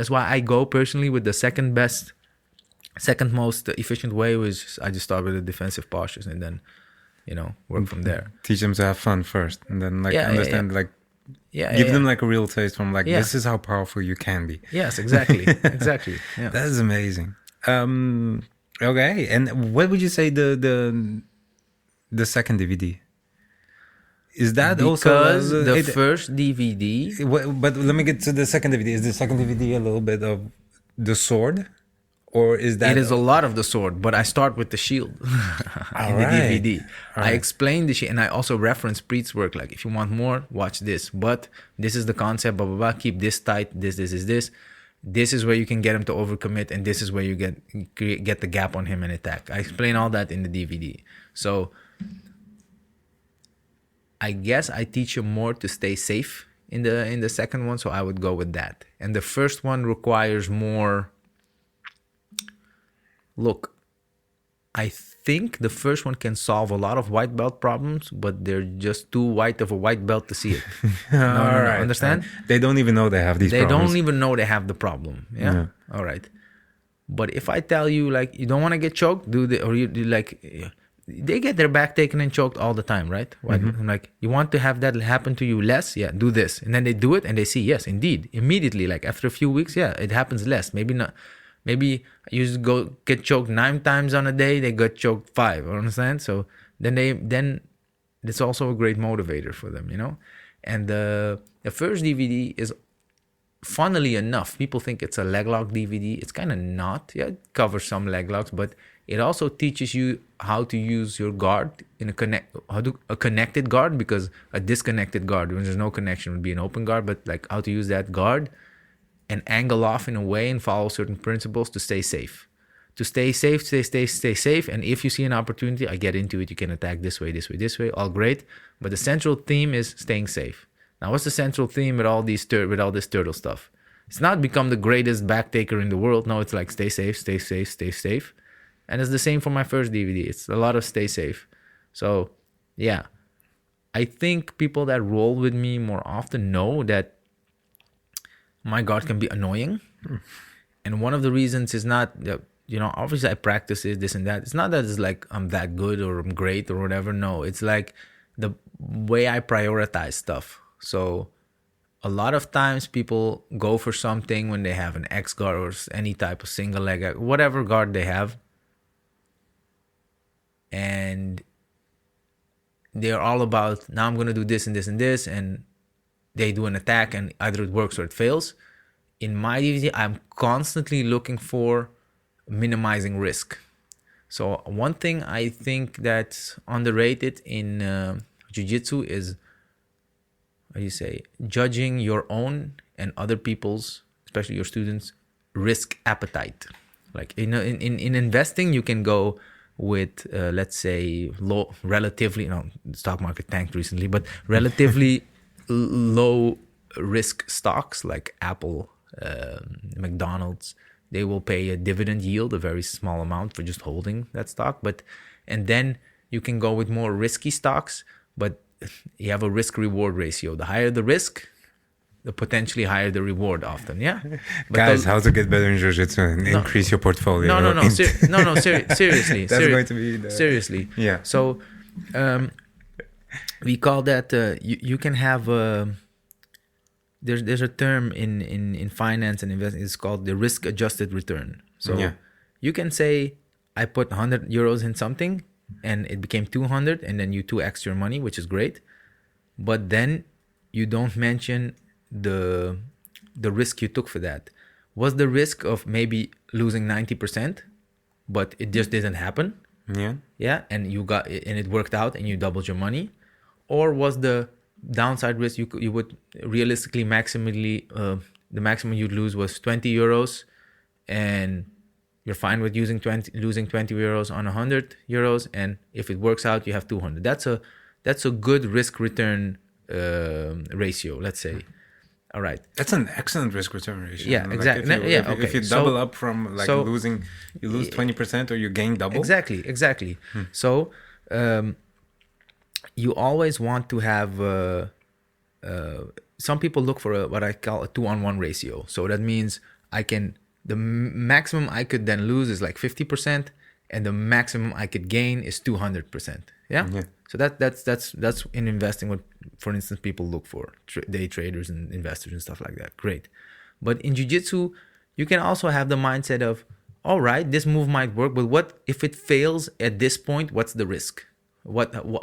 why I go personally with the second most efficient way, which I just start with the defensive postures and then, work from there. Teach them to have fun first, and then understand give them like a real taste from this is how powerful you can be. Yes, exactly. Exactly. Yeah. That is amazing. Okay, and what would you say the second DVD? Is that because also the first DVD? But let me get to the second DVD. Is the second DVD a little bit of the sword, or is that? It is a lot of the sword, but I start with the shield in the DVD. All I explain the shield, and I also reference Preet's work. Like, if you want more, watch this. But this is the concept. Blah blah blah. Keep this tight. This is this. This is where you can get him to overcommit, and this is where you get the gap on him and attack. I explain all that in the DVD. So I guess I teach him more to stay safe in the second one, so I would go with that. And the first one requires more. Look, I think the first one can solve a lot of white belt problems, but they're just too white of a white belt to see it. No, understand? They don't even know they have these problems. They don't even know they have the problem. Yeah? All right. But if I tell you, like, you don't want to get choked, they get their back taken and choked all the time, right? Mm-hmm. Like, you want to have that happen to you less? Yeah, do this. And then they do it and they see, yes, indeed, immediately, like after a few weeks, yeah, it happens less. Maybe not. Maybe you just go get choked 9 times on a day, they got choked 5. Understand? So then it's also a great motivator for them, And the first DVD is, funnily enough, people think it's a leg lock DVD. It's kind of not. Yeah, it covers some leg locks, but it also teaches you how to use your guard in a connected guard, because a disconnected guard, when there's no connection, would be an open guard, but like how to use that guard and angle off in a way and follow certain principles to stay safe. To stay safe, stay safe. And if you see an opportunity, I get into it. You can attack this way, all great. But the central theme is staying safe. Now, what's the central theme with all this turtle stuff? It's not become the greatest back taker in the world. No, it's like stay safe. And it's the same for my first DVD. It's a lot of stay safe. So, yeah. I think people that roll with me more often know that my guard can be annoying. And one of the reasons is not, obviously I practice it, this and that. It's not that it's like I'm that good or I'm great or whatever. No, it's like the way I prioritize stuff. So a lot of times people go for something when they have an X guard or any type of single leg, whatever guard they have. And they're all about, now I'm going to do this and this and this. And they do an attack and either it works or it fails. In my DVD, I'm constantly looking for minimizing risk. So one thing I think that's underrated in jiu-jitsu is, judging your own and other people's, especially your students, risk appetite. Like in investing, you can go with, let's say, relatively, the stock market tanked recently, but relatively low risk stocks like Apple, McDonald's. They will pay a dividend yield, a very small amount for just holding that stock. And then you can go with more risky stocks, but you have a risk-reward ratio. The higher the risk, the potentially higher the reward often, yeah? But guys, how to get better in jiu-jitsu and increase your portfolio. No, seriously. That's going to be seriously. Yeah. So We call that you can have there's a term in finance and investing. It's called the risk adjusted return. So you can say I put 100 euros in something and it became 200, and then you 2x your money, which is great. But then you don't mention the risk you took for that. Was the risk of maybe losing 90%, but it just didn't happen? Yeah, and it worked out and you doubled your money? Or was the downside risk you would realistically maximally the maximum you'd lose was 20 euros, and you're fine with losing 20 euros on 100 euros, and if it works out you have 200. That's a good risk return ratio, let's say. All right, that's an excellent risk return ratio. Yeah, exactly. If you double up from losing, you lose 20% or you gain double. Exactly. So you always want to have some people look for what I call a 2-on-1 ratio. So that means the maximum I could then lose is like 50%, and the maximum I could gain is 200%. Yeah. So that's in investing what, for instance, people look for, day traders and investors and stuff like that. Great. But in jiu-jitsu, you can also have the mindset of, all right, this move might work, but what if it fails at this point? What's the risk?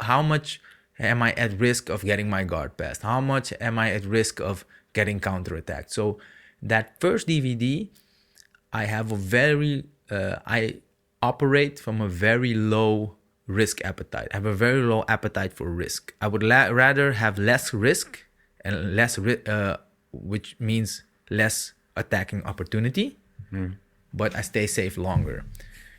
How much am I at risk of getting my guard passed? How much am I at risk of getting counterattacked? So that first DVD, I have I operate from a very low risk appetite. I have a very low appetite for risk. I would rather have less risk and which means less attacking opportunity, but I stay safe longer.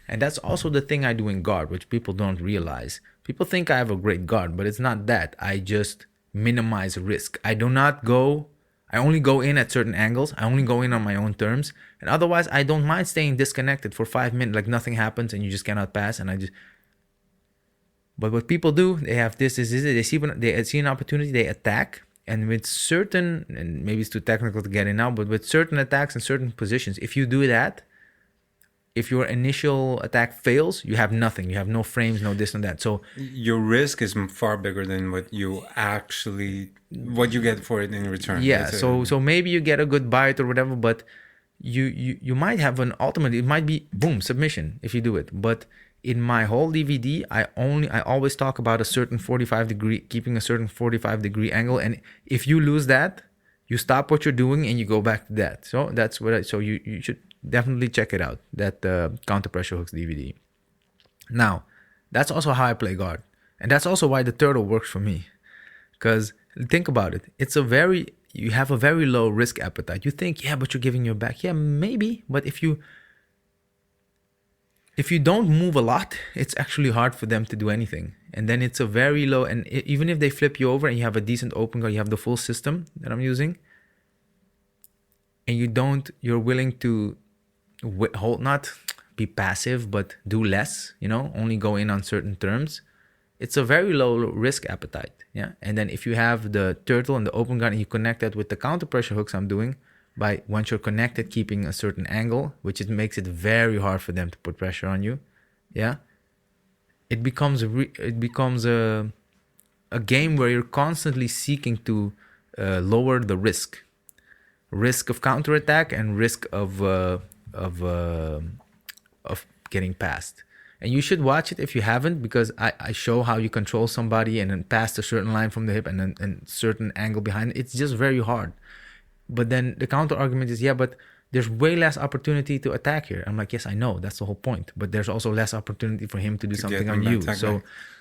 And that's also the thing I do in guard, which people don't realize. People think I have a great guard, but it's not that. I just minimize risk. I only go in at certain angles. I only go in on my own terms. And otherwise, I don't mind staying disconnected for 5 minutes, like nothing happens and you just cannot pass. But what people do, they have this. They see an opportunity, they attack. And with certain, and maybe it's too technical to get in now, but with certain attacks in certain positions, if you do that, if your initial attack fails, you have nothing. You have no frames, no this and that. So your risk is far bigger than what you get for it in return. Yeah. So maybe you get a good bite or whatever, but you might have an ultimate. It might be boom submission if you do it. But in my whole DVD, I always talk about keeping a certain 45-degree angle, and if you lose that, you stop what you're doing and you go back to that. So that's so you should definitely check it out, that Counter Pressure Hooks DVD. Now, that's also how I play guard. And that's also why the turtle works for me. Because think about it. You have a very low risk appetite. You think, yeah, but you're giving your back. Yeah, maybe. But if you don't move a lot, it's actually hard for them to do anything. And then it's a very low, and even if they flip you over and you have a decent open guard, you have the full system that I'm using, and you're willing to not be passive, but do less, only go in on certain terms. It's a very low risk appetite. Yeah. And then if you have the turtle and the open guard and you connect that with the counter pressure hooks I'm doing, once you're connected, keeping a certain angle, which makes it very hard for them to put pressure on you. Yeah. It becomes a game where you're constantly seeking to lower the risk of counterattack and risk of getting past. And you should watch it if you haven't, because I show how you control somebody and then pass a certain line from the hip and then certain angle behind it. It's just very hard. But then the counter argument is, yeah, but there's way less opportunity to attack here. I'm like, yes, I know, that's the whole point. But there's also less opportunity for him to do something on you.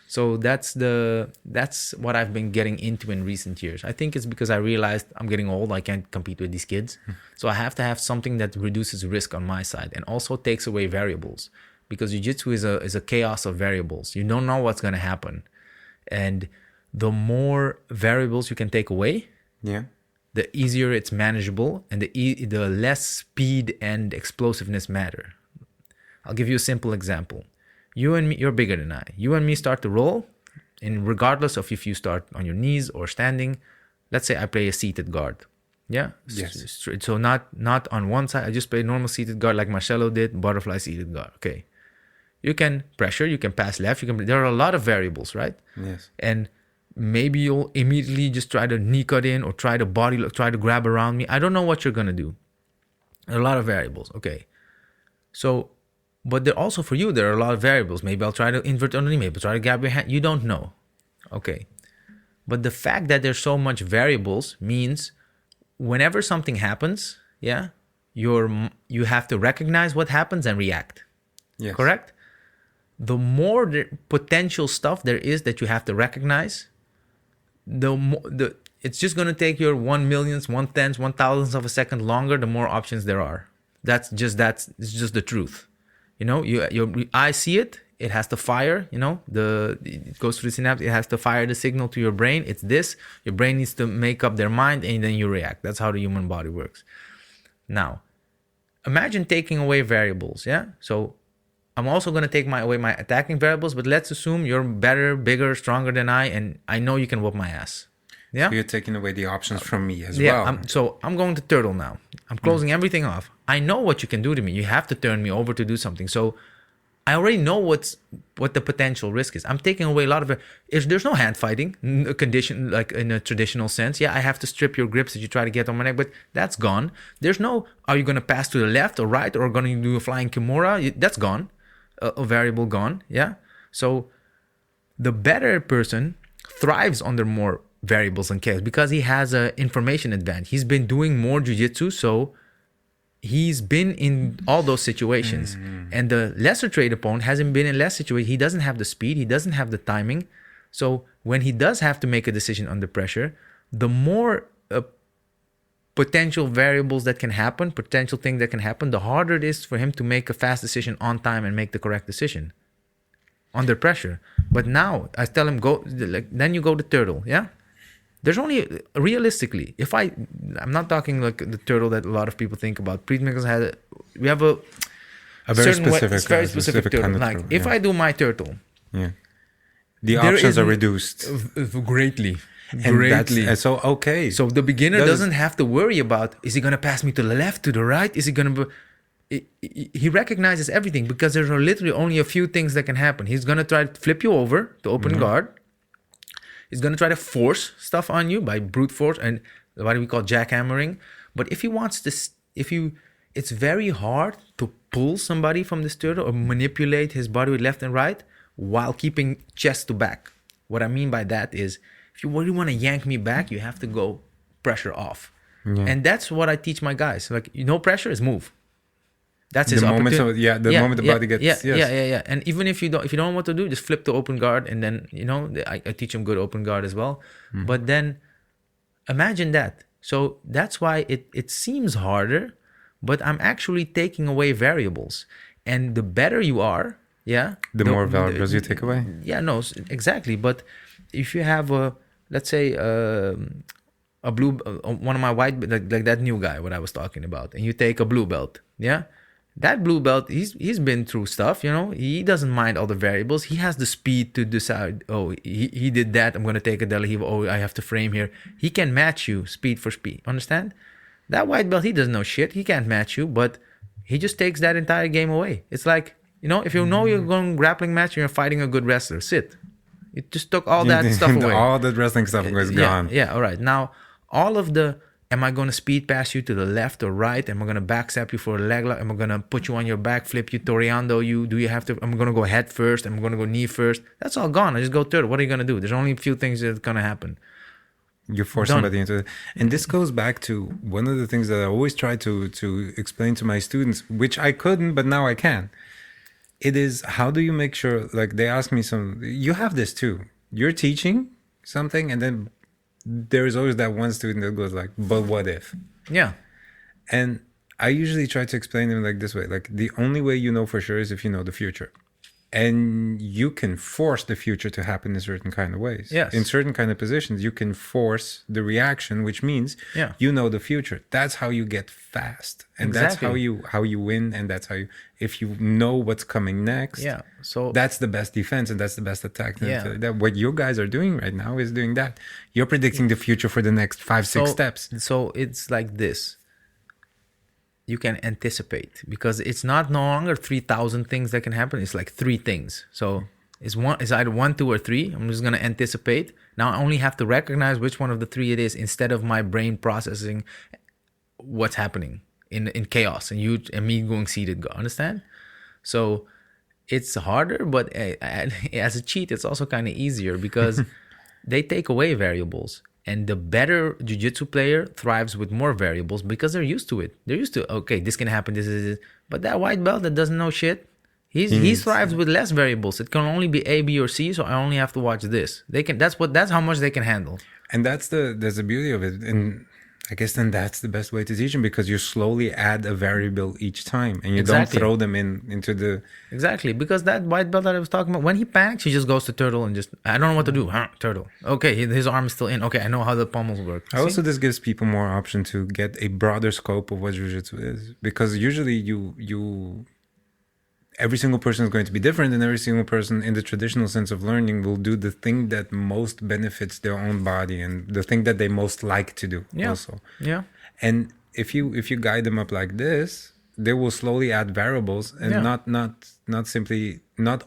So that's what I've been getting into in recent years. I think it's because I realized I'm getting old. I can't compete with these kids. So I have to have something that reduces risk on my side and also takes away variables, because jiu-jitsu is a chaos of variables. You don't know what's going to happen. And the more variables you can take away, the easier it's manageable, and the less speed and explosiveness matter. I'll give you a simple example. You and me, you're bigger than I. You and me start to roll, and regardless of if you start on your knees or standing, let's say I play a seated guard. Yeah? Yes. So not on one side. I just play normal seated guard like Marcelo did, butterfly seated guard. Okay. You can pressure, you can pass left, there are a lot of variables, right? Yes. And Maybe you'll immediately just try to knee cut in or try to grab around me. I don't know what you're going to do. There are a lot of variables. Okay. So, but there also for you, there are a lot of variables. Maybe I'll try to invert underneath, maybe I'll try to grab your hand. You don't know. Okay. But the fact that there's so much variables means whenever something happens, yeah, you have to recognize what happens and react. Yes. Correct? The more potential stuff there is that you have to recognize, it's just going to take your 1/1,000,000th, 1/10th, 1,000th of a second longer the more options there are. It's just the truth. You know, your eye see it, it has to fire, you know, it goes through the synapse, it has to fire the signal to your brain. It's this, your brain needs to make up their mind and then you react. That's how the human body works. Now, imagine taking away variables, yeah? So I'm also going to take away my attacking variables, but let's assume you're better, bigger, stronger than I, and I know you can whoop my ass. Yeah. So you're taking away the options from me as well. So I'm going to turtle now. I'm closing everything off. I know what you can do to me. You have to turn me over to do something. So I already know what the potential risk is. I'm taking away a lot of it. If there's no hand fighting condition, like in a traditional sense, yeah, I have to strip your grips that you try to get on my neck, but that's gone. There's no, are you going to pass to the left or right or going to do a flying kimura? That's gone. A variable gone, yeah? So the better person thrives under more variables and chaos because he has an information advantage. He's been doing more jiu-jitsu, so he's been in all those situations. And the lesser trade opponent hasn't been in less situations. He doesn't have the speed. He doesn't have the timing. So when he does have to make a decision under pressure, the more potential variables that can happen, potential things that can happen, the harder it is for him to make a fast decision on time and make the correct decision under pressure. But now I tell him then you go to turtle, yeah? There's only, realistically, I'm not talking like the turtle that a lot of people think about. We have a very specific turtle. Kind of like turtle, if I do my turtle, yeah, the options are reduced greatly. And so okay. So the beginner doesn't have to worry about, is he going to pass me to the left, to the right? Is he going to he recognizes everything because there are literally only a few things that can happen. He's going to try to flip you over to open guard. He's going to try to force stuff on you by brute force and what we call jackhammering. But if he wants this, it's very hard to pull somebody from this turtle or manipulate his body with left and right while keeping chest to back. What I mean by that is, if you really want to yank me back, you have to go pressure off. Yeah. And that's what I teach my guys. Like, no pressure is move. That's his opportunity. Moment the body gets... Yeah. And even if you don't know what to do, just flip to open guard. And then, you know, I teach them good open guard as well. But then imagine that. So that's why it seems harder, but I'm actually taking away variables. And the better you are, yeah. The more variables you take away? Yeah, no, exactly. But if you have let's say a blue, one of my white, like that new guy, what I was talking about, and you take a blue belt, yeah, that blue belt, he's been through stuff, you know, he doesn't mind all the variables. He has the speed to decide, oh, he did that, I'm going to take a De La Riva, oh, I have to frame here. He can match you speed for speed, understand? That white belt, he doesn't know shit, he can't match you, but he just takes that entire game away. It's like, you know, if you know you're going grappling match and you're fighting a good wrestler, sit. It just took all that stuff away. All that wrestling stuff was gone. Yeah, all right. Now, all of the, am I going to speed pass you to the left or right? Am I going to backstab you for a leg lock? Am I going to put you on your back, flip you, Toriando you? Do you have to, am I going to go head first? Am I going to go knee first? That's all gone. I just go turtle. What are you going to do? There's only a few things that's going to happen. You force somebody into it. And this goes back to one of the things that I always try to explain to my students, which I couldn't, but now I can. It is, how do you make sure, like they ask me you have this too. You're teaching something and then there is always that one student that goes like, but what if? Yeah. And I usually try to explain them like this way, like the only way you know for sure is if you know the future. And you can force the future to happen in certain kind of ways. Yes. In certain kind of positions, you can force the reaction, which means you know the future. That's how you get fast. And exactly. That's how you win. And that's how you, if you know what's coming next, so that's the best defense and that's the best attack. Yeah. That what you guys are doing right now is doing that. You're predicting the future for the next 5-6 steps. So it's like this. You can anticipate because it's not no longer 3,000 things that can happen. It's like 3 things. So is either 1, 2, or 3. I'm just gonna anticipate. Now I only have to recognize which one of the 3 it is instead of my brain processing what's happening in chaos and you and me going seated. Understand? So it's harder, but as a cheat, it's also kind of easier because they take away variables. And the better jiu-jitsu player thrives with more variables because they're used to it. They're used to, okay, this can happen, this is it. But that white belt that doesn't know shit, he thrives with less variables. It can only be A, B, or C, so I only have to watch this. They can. That's how much they can handle. And that's the beauty of it. And I guess then that's the best way to teach them because you slowly add a variable each time and you don't throw them into the... Exactly, because that white belt that I was talking about, when he panics, he just goes to turtle and just, I don't know what to do. Turtle. Okay, his arm is still in. Okay, I know how the pommels work. Also, this gives people more option to get a broader scope of what jiu-jitsu is. Because usually you every single person is going to be different, and every single person in the traditional sense of learning will do the thing that most benefits their own body and the thing that they most like to do also. Yeah. And if you guide them up like this, they will slowly add variables and not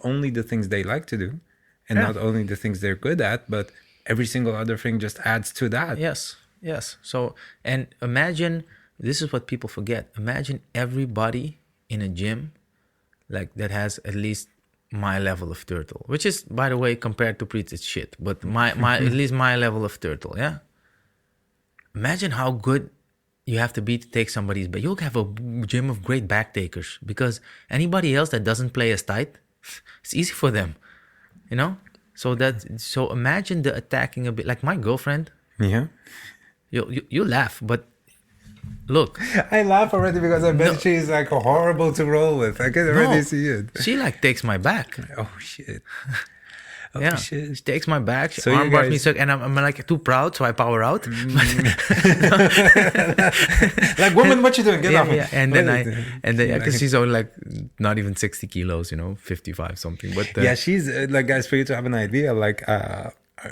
only the things they like to do and not only the things they're good at, but every single other thing just adds to that. Yes. So, and imagine, this is what people forget. Imagine everybody in a gym like that has at least my level of turtle, which is, by the way, compared to Preet's, it's shit, but my at least my level of turtle. Yeah. Imagine how good you have to be to take somebody's back. You'll have a gym of great back takers because anybody else that doesn't play as tight, it's easy for them, you know? So imagine the attacking a bit, like my girlfriend. Yeah. You laugh, but look. I laugh already because I bet she's like horrible to roll with. I can already see it. She like takes my back. Oh shit. She takes my back. She armbars me, and I'm like too proud, so I power out. Like, woman, what you doing? Get off me. And then because she's only like not even 60 kilos, 55 something. But she's like, guys, for you to have an idea, like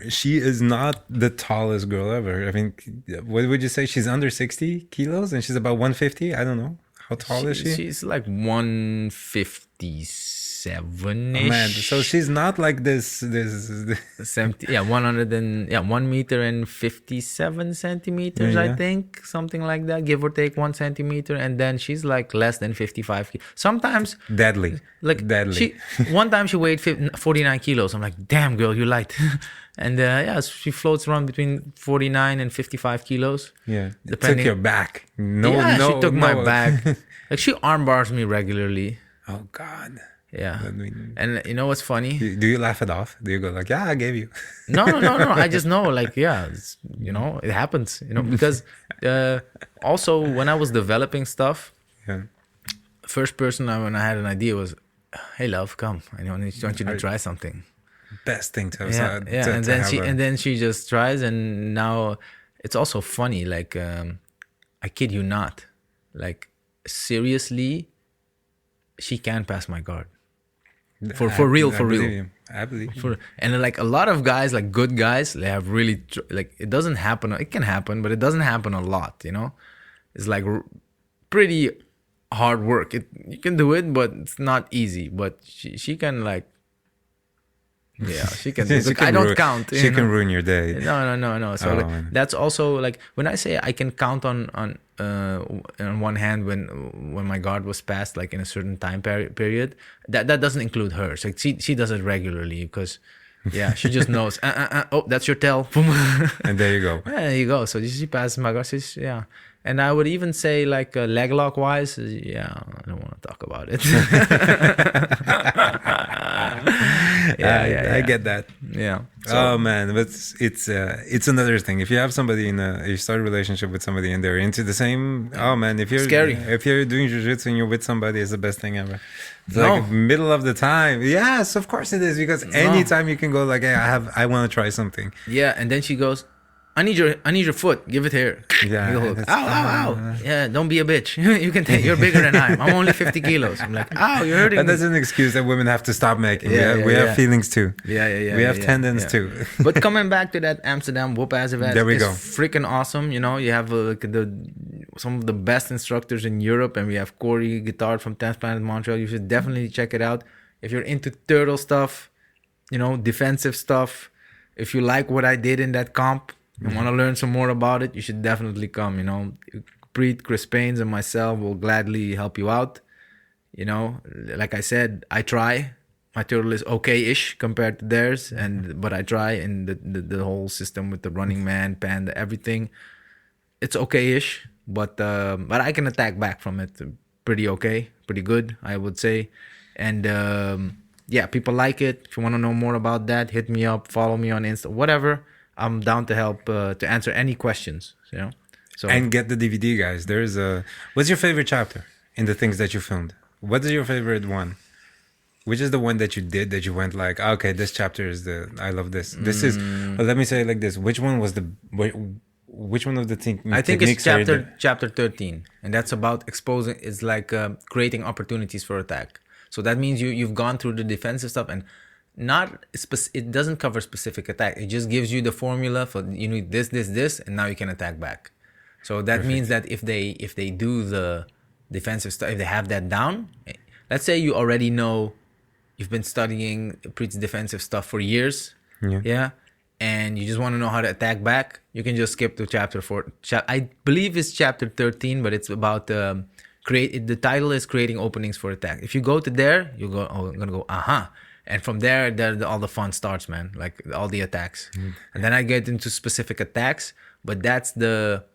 she is not the tallest girl ever. I think, what would you say? She's under 60 kilos and she's about 150. I don't know. How tall is she? She's like 157-ish. Oh, man, so she's not like this 70, 1 meter and 57 centimeters, I think, something like that, give or take 1 centimeter, and then she's like less than 55. Sometimes deadly. One time she weighed 49 kilos. I'm like, damn, girl, you're light. And she floats around between 49 and 55 kilos. Yeah, took your back. She took my back. Like, she arm bars me regularly. Oh God. Yeah. And you know what's funny? Do you laugh it off? Do you go like, I gave you? No. I just know, like, it's, it happens, because also when I was developing stuff, first person when I had an idea was, hey, love, come. I want you to try something. Best thing to have. And then she just tries, and now it's also funny. Like, I kid you not. Like, seriously, she can pass my guard. For real. I believe. And like a lot of guys, like good guys, they have really like, it doesn't happen. It can happen, but it doesn't happen a lot. It's like pretty hard work. You can do it, but it's not easy. But she can like. Yeah, she can. I don't count. She can ruin your day. No. So that's also like when I say I can count on one hand when my guard was passed, like in a certain time period. That doesn't include her. So she does it regularly because she just knows. Oh, that's your tell. And there you go. There you go. So she passes my guard. And I would even say, like, leg lock wise, I don't want to talk about it. I get that. Yeah. So. Oh man, but it's another thing. If you have somebody you start a relationship with somebody and they're into the same. Oh man, if you're scary. If you're doing jiu-jitsu and you're with somebody, it's the best thing ever. It's like middle of the time. Yes, of course it is, because anytime you can go like, hey, I want to try something. Yeah, and then she goes, I need your foot. Give it here. Yeah. Ow. Yeah, don't be a bitch. You can take. You're bigger than I am. I'm only 50 kilos. I'm like, ow, you're hurting me. That's an excuse that women have to stop making. We have feelings too. Yeah. We have tendons too. But coming back to that Amsterdam whoop ass event, there we go. Freaking awesome. You have some of the best instructors in Europe, and we have Corey Guitard from 10th Planet Montreal. You should definitely check it out. If you're into turtle stuff, defensive stuff. If you like what I did in that comp and want to learn some more about it, you should definitely come. Preet, Chris Paines, and myself will gladly help you out. Like I said, I try. My turtle is okay-ish compared to theirs, but I try, and the whole system with the running man, panda, everything, it's okay-ish. But I can attack back from it pretty good, I would say. And people like it. If you want to know more about that, hit me up, follow me on Insta, whatever. I'm down to help to answer any questions. So and get the DVD, guys. What's your favorite chapter in the things that you filmed? What is your favorite one? Which is the one that you did that you went like, okay, this chapter is I love this. This is. Well, let me say it like this. Which one was which one of the techniques? I think it's chapter 13, and that's about exposing. It's like creating opportunities for attack. So that means you've gone through the defensive stuff, and it doesn't cover specific attack. It just gives you the formula for you need this, and now you can attack back. So that means that if they do the defensive stuff, if they have that down, let's say you already know. You've been studying Preet's defensive stuff for years, and you just want to know how to attack back. You can just skip to chapter 4. I believe it's chapter 13, but it's about the title is creating openings for attack. If you go to there, you go. Oh, I'm gonna go. And from there, all the fun starts, man. Like all the attacks, and then I get into specific attacks. But that's the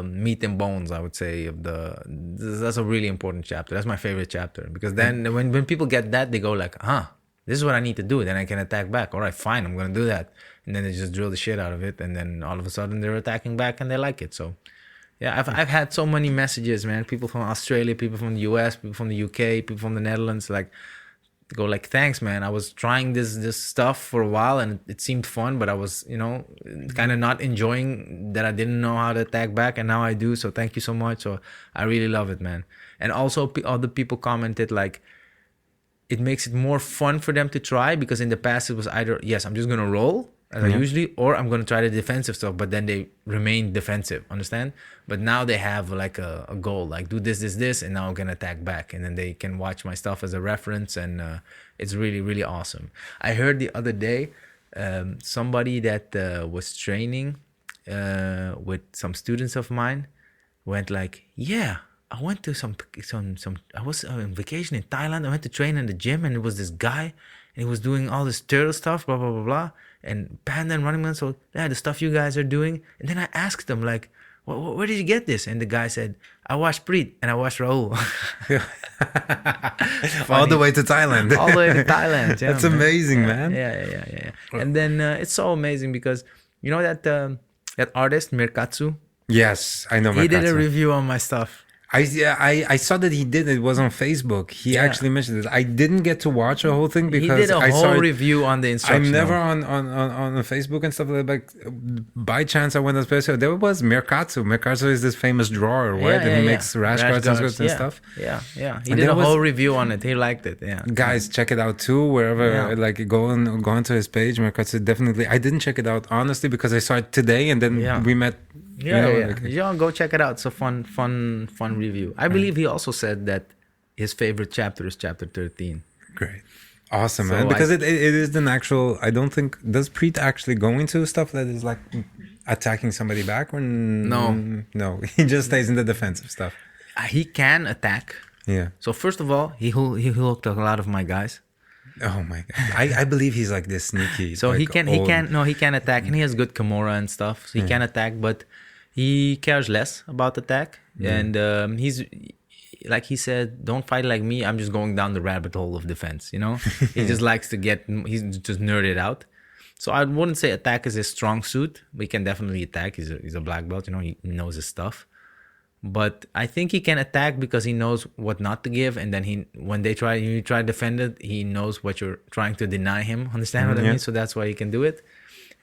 meat and bones, I would say, that's a really important chapter. That's my favorite chapter, because then when people get that, they go like, this is what I need to do. Then I can attack back. All right, fine, I'm going to do that. And then they just drill the shit out of it. And then all of a sudden they're attacking back and they like it. So yeah, I've had so many messages, man. People from Australia, people from the US, people from the UK, people from the Netherlands, like, go like, thanks, man. I was trying this stuff for a while and it seemed fun, but I was, kind of not enjoying that I didn't know how to attack back, and now I do. So thank you so much. So I really love it, man. And also other people commented like, it makes it more fun for them to try, because in the past it was either, yes, I'm just going to roll as I usually, or I'm going to try the defensive stuff, but then they remain defensive, understand? But now they have like a goal, like do this, and now I'm going to attack back. And then they can watch my stuff as a reference, and it's really, really awesome. I heard the other day somebody that was training with some students of mine went like, yeah, I went to I was on vacation in Thailand. I went to train in the gym, and it was this guy, and he was doing all this turtle stuff, blah, blah, blah, blah, and panda and running man. So yeah, the stuff you guys are doing. And then I asked them like, where did you get this? And the guy said, I watched Preet and I watched Raoul. All the way to Thailand. All the way to Thailand. Yeah, that's amazing, man. Yeah. And then it's so amazing because you know that artist Mirkatsu? Yes, I know Mirkatsu. He did a review on my stuff. I saw that he did. It was on Facebook. He actually mentioned it. I didn't get to watch the whole thing because he did a whole review on the instructions. I'm never on Facebook and stuff like that. But by chance, I went on Facebook. There was Mirkatsu. Mirkatsu is this famous drawer, right? And he makes rash guards and stuff. Yeah. He did a whole review on it. He liked it. Yeah. Guys, check it out too. Wherever, like, go onto his page. Mirkatsu definitely. I didn't check it out honestly because I saw it today, and then we met. Yeah, go check it out. It's a fun review. I believe he also said that his favorite chapter is chapter 13. Great. Awesome, man. Because it is the natural. I don't think, does Preet actually go into stuff that is like attacking somebody back? Or no, he just stays in the defensive stuff. He can attack. Yeah. So first of all, he hooked a lot of my guys. Oh my god! I believe he's like this sneaky. So like he can attack, and he has good Kimura and stuff. So he can attack, but he cares less about attack. And he's like he said, don't fight like me. I'm just going down the rabbit hole of defense. He just likes to he's just nerded out. So I wouldn't say attack is his strong suit. But he can definitely attack. He's a black belt. He knows his stuff. But I think he can attack because he knows what not to give, and then when you try to defend it, he knows what you're trying to deny him. Understand what I mean? So that's why he can do it.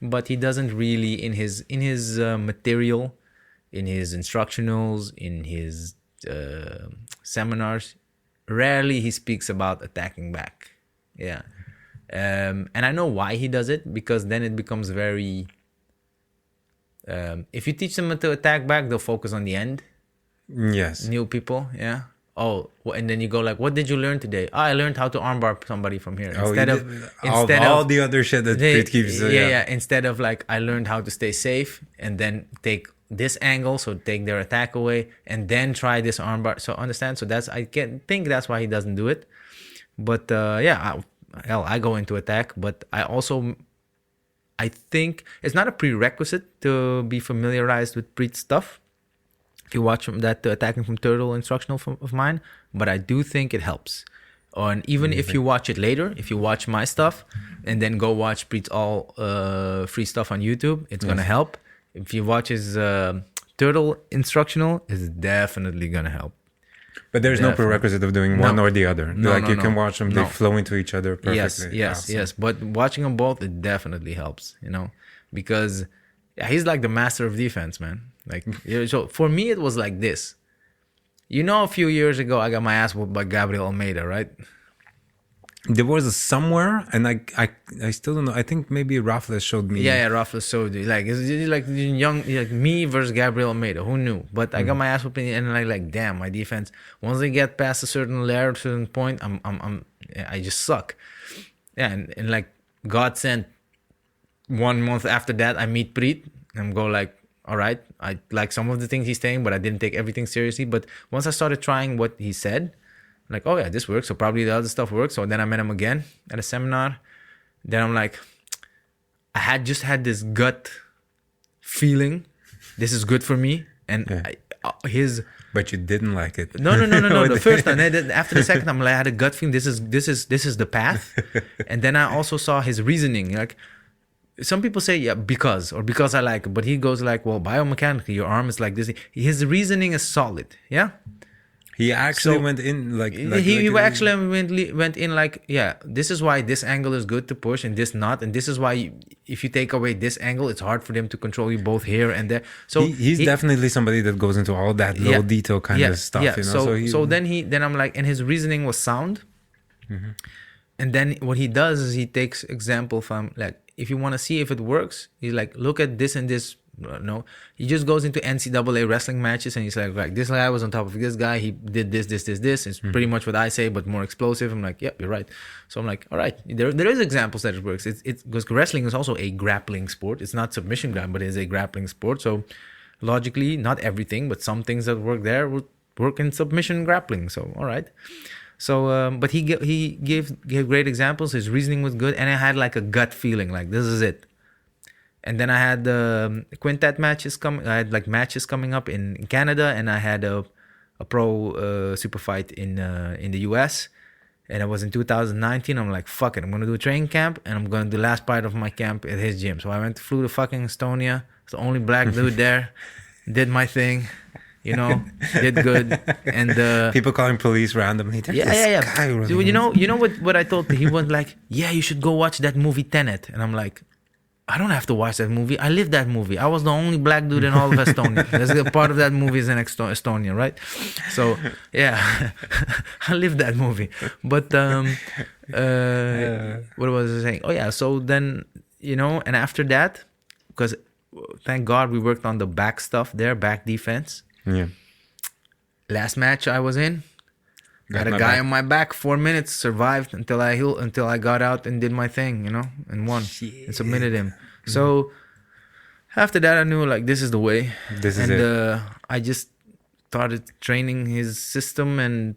But he doesn't really in his material, in his instructionals, in his seminars. Rarely he speaks about attacking back. Yeah, and I know why he does it, because then it becomes very. If you teach them to attack back, they'll focus on the end. Yes. New people, yeah. and then you go like, what did you learn today? I learned how to armbar somebody from here. Instead of all the other shit that Preet keeps. Instead of like, I learned how to stay safe and then take this angle, so take their attack away and then try this armbar. So understand? So think that's why he doesn't do it. But I go into attack, but I think it's not a prerequisite to be familiarized with Preet's stuff. If you watch that Attacking from Turtle instructional of mine, but I do think it helps. And even if you watch it later, if you watch my stuff and then go watch Preet's all free stuff on YouTube, it's gonna help. If you watch his Turtle instructional, it's definitely gonna help. But there's no prerequisite of doing one or the other. You can watch them; they flow into each other perfectly. Yes. But watching them both, it definitely helps. Because he's like the master of defense, man. Like, so for me, it was like this. A few years ago, I got my ass whooped by Gabriel Almeida, right? There was somewhere, and I still don't know. I think maybe Rafa showed me. Yeah, Rafa showed you. Like, it's like young, like me versus Gabriel Almeida. Who knew? But I got my ass whooped, and like, damn, my defense. Once they get past a certain layer, a certain point, I just suck. Yeah, and like God sent. 1 month after that, I meet Preet. I'm go like, all right, I like some of the things he's saying, but I didn't take everything seriously. But once I started trying what he said, like, oh yeah, this works. So probably the other stuff works. So then I met him again at a seminar. Then I'm like, I had this gut feeling, this is good for me. And But you didn't like it. No. The first time, after the second time, I had a gut feeling. This is the path. And then I also saw his reasoning. Like, some people say, because I like it. But he goes like, well, biomechanically, your arm is like this. His reasoning is solid. Yeah. He actually went in like he actually went in like, this is why this angle is good to push and this not, and this is why if you take away this angle, it's hard for them to control you both here and there. So he's definitely somebody that goes into all that little detail kind of stuff. Yeah. So then I'm like, and his reasoning was sound. Mm-hmm. And then what he does is he takes example from like, if you want to see if it works, he's like, look at this and this. No, he just goes into NCAA wrestling matches and he's like, this guy was on top of this guy. He did this. It's pretty much what I say, but more explosive. I'm like, yep, you're right. So I'm like, all right, there is examples that it works. It's because wrestling is also a grappling sport. It's not submission grab, but it is a grappling sport. So logically, not everything, but some things that work there would work in submission grappling. So all right. So, but he gave great examples. His reasoning was good, and I had like a gut feeling, like this is it. And then I had the quintet matches coming. I had like matches coming up in Canada, and I had a pro super fight in the US. And it was in 2019. I'm like, fuck it, I'm gonna do a training camp, and I'm gonna do the last part of my camp at his gym. So I flew to fucking Estonia. I was the only black dude there. Did my thing. Did good, and people calling police randomly. Yeah. So, you know what I told him? He was like, "Yeah, you should go watch that movie Tenet," and I'm like, "I don't have to watch that movie. I lived that movie. I was the only black dude in all of Estonia. There's a part of that movie is in Estonia, right? So yeah, I lived that movie. But what was I saying? Oh yeah. So then and after that, because thank God we worked on the back stuff there, back defense. Yeah. Last match I was in, got a guy on my back 4 minutes, survived until I got out and did my thing, and won. Shit. And submitted him. So after that I knew like this is the way. This is it. I just started training his system and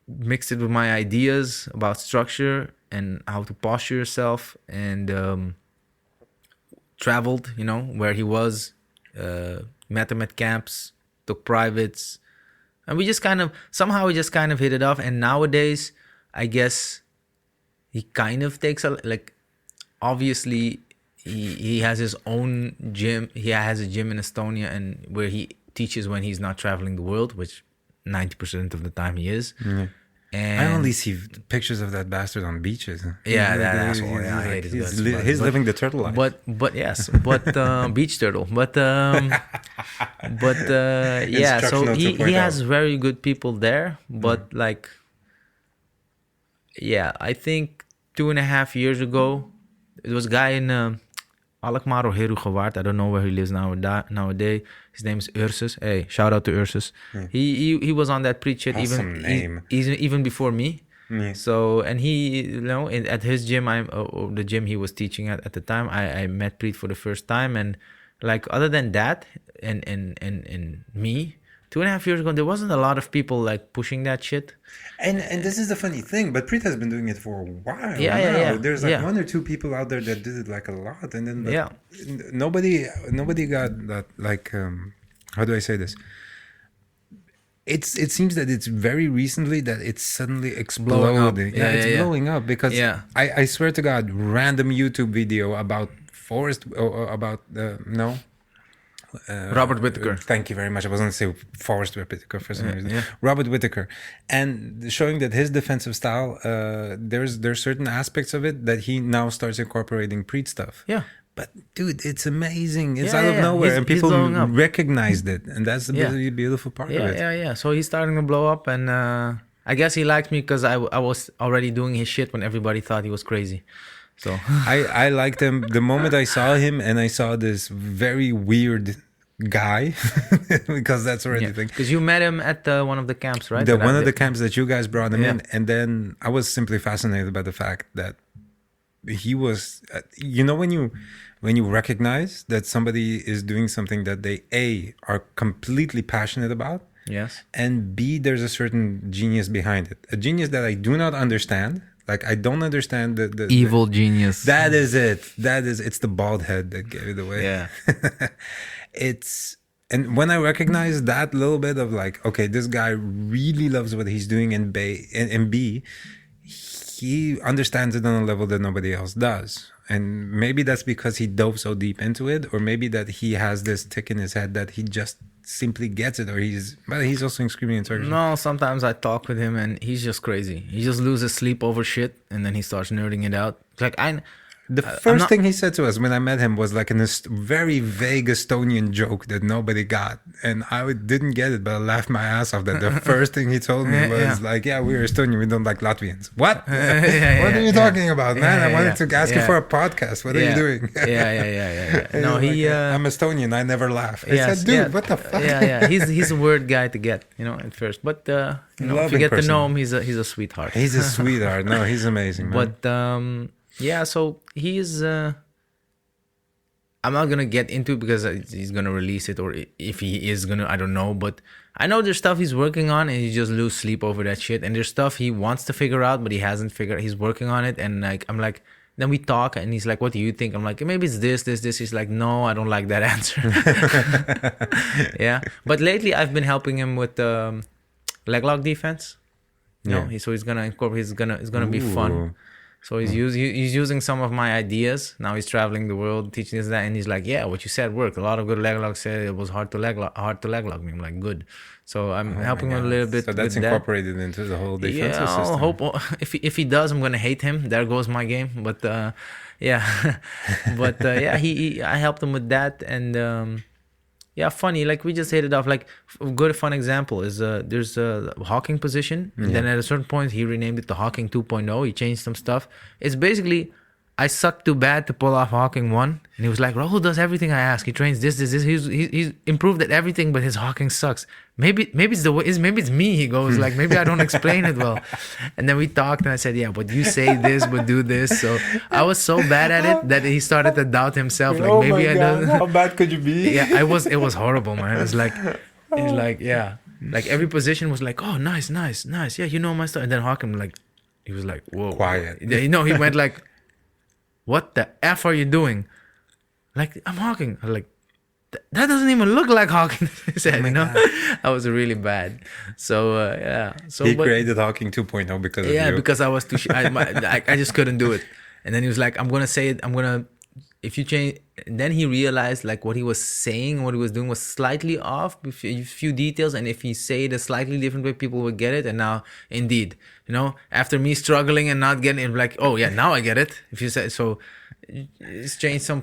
mixed it with my ideas about structure and how to posture yourself, and traveled, where he was, met him at camps, took privates, and we just kind of hit it off. And nowadays I guess he kind of takes obviously he has his own gym. He has a gym in Estonia, and where he teaches when he's not traveling the world, which 90% of the time he is. And I only see pictures of that bastard on beaches. Yeah, that asshole. I hate his guts. He's living the turtle life. But yes, beach turtle. But yeah. So he has very good people there. But I think 2.5 years ago, there was a guy in Alkmaar or Herugewaard. I don't know where he lives nowadays. His name is Ursus. Hey, shout out to Ursus. He was on that preach shit Awesome name. even before me. Yeah. So, and he, at his gym, the gym he was teaching at the time, I met Preet for the first time. And like, other than that, and me, 2.5 years ago, there wasn't a lot of people like pushing that shit. And this is the funny thing, but Preet has been doing it for a while. Yeah. There's like 1 or 2 people out there that did it like a lot, and then Yeah. nobody got that, like, how do I say this? It seems that it's very recently that it's suddenly exploding. It's blowing up because I swear to God, random YouTube video about forest or about Robert Whittaker. Thank you very much. I was going to say Forrest Whitaker for some reason. Robert Whittaker, and showing that his defensive style, there's certain aspects of it that he now starts incorporating Preet stuff. Yeah. But dude, it's amazing. It's out of nowhere, and people recognized it, and that's the beautiful part of it. Yeah. So he's starting to blow up, and I guess he liked me because I was already doing his shit when everybody thought he was crazy. So I liked him the moment I saw him, and I saw this very weird guy because that's already the thing. Because you met him at one of the camps, right? One of the camps that you guys brought him in, and then I was simply fascinated by the fact that he was, when you recognize that somebody is doing something that they are completely passionate about. Yes. And B, there's a certain genius behind it. A genius that I do not understand. Like, I don't understand the evil genius. That is it. It's the bald head that gave it away. Yeah. And when I recognize that little bit of like, okay, this guy really loves what he's doing, and B, he understands it on a level that nobody else does. And maybe that's because he dove so deep into it, or maybe that he has this tick in his head that he just simply gets it, or he's also screaming in circles. No, sometimes I talk with him and he's just crazy. He just loses sleep over shit, and then he starts nerding it out. Like the first thing he said to us when I met him was like a very vague Estonian joke that nobody got, and I didn't get it, but I laughed my ass off. That the first thing he told me was like, we're Estonian, we don't like Latvians. What? What are you talking about, man? I wanted to ask you for a podcast. What are you doing? No, I'm Estonian, I never laugh. I said, dude, what the fuck? He's a weird guy to get, at first, but if you get to know him, he's a sweetheart. He's a sweetheart. No, he's amazing, man. But so he's I'm not gonna get into it because he's gonna release it, or if he is gonna, I don't know, but I know there's stuff he's working on, and he just lose sleep over that shit, and there's stuff he wants to figure out but he hasn't figured. He's working on it, and like I'm like, then we talk and he's like, what do you think? I'm like, maybe it's this. He's like, no, I don't like that answer. But lately I've been helping him with leg lock defense. So he's gonna incorporate. It's gonna be fun. So he's using some of my ideas. Now he's traveling the world teaching us that, and he's like, what you said worked. A lot of good leg locks said it was hard to leg lock me. I'm like, good. So I'm helping him a little bit. So that's with incorporated into the whole defensive system. I hope if he does, I'm gonna hate him. There goes my game. But I helped him with that, and funny. Like we just hit it off. Like a good fun example is there's a hawking position, and then at a certain point he renamed it to Hawking 2.0. He changed some stuff. It's basically I sucked too bad to pull off Hawking 1, and he was like, Raoul does everything I ask. He trains this. He's improved at everything, but his Hawking sucks. Maybe it's the way. Maybe it's me. He goes like, maybe I don't explain it well. And then we talked, and I said, but you say this, but do this. So I was so bad at it that he started to doubt himself. Like maybe I don't. How bad could you be? It was horrible, man. It was like, like every position was like, oh, nice. Yeah, you know my stuff. And then Hawking he was like, whoa, quiet. He went like, what the F are you doing? Like, I'm Hawking. I'm like, that doesn't even look like Hawking. He said, I was really bad. So, So he created Hawking 2.0 because of you. Because I was too I just couldn't do it. And then he was like, I'm going to say it. If you change. And then he realized like what he was saying, what he was doing was slightly off, a few details. And if he say it a slightly different way, people would get it. And now, indeed, after me struggling and not getting it, like, oh yeah, now I get it. If you say so, it's changed some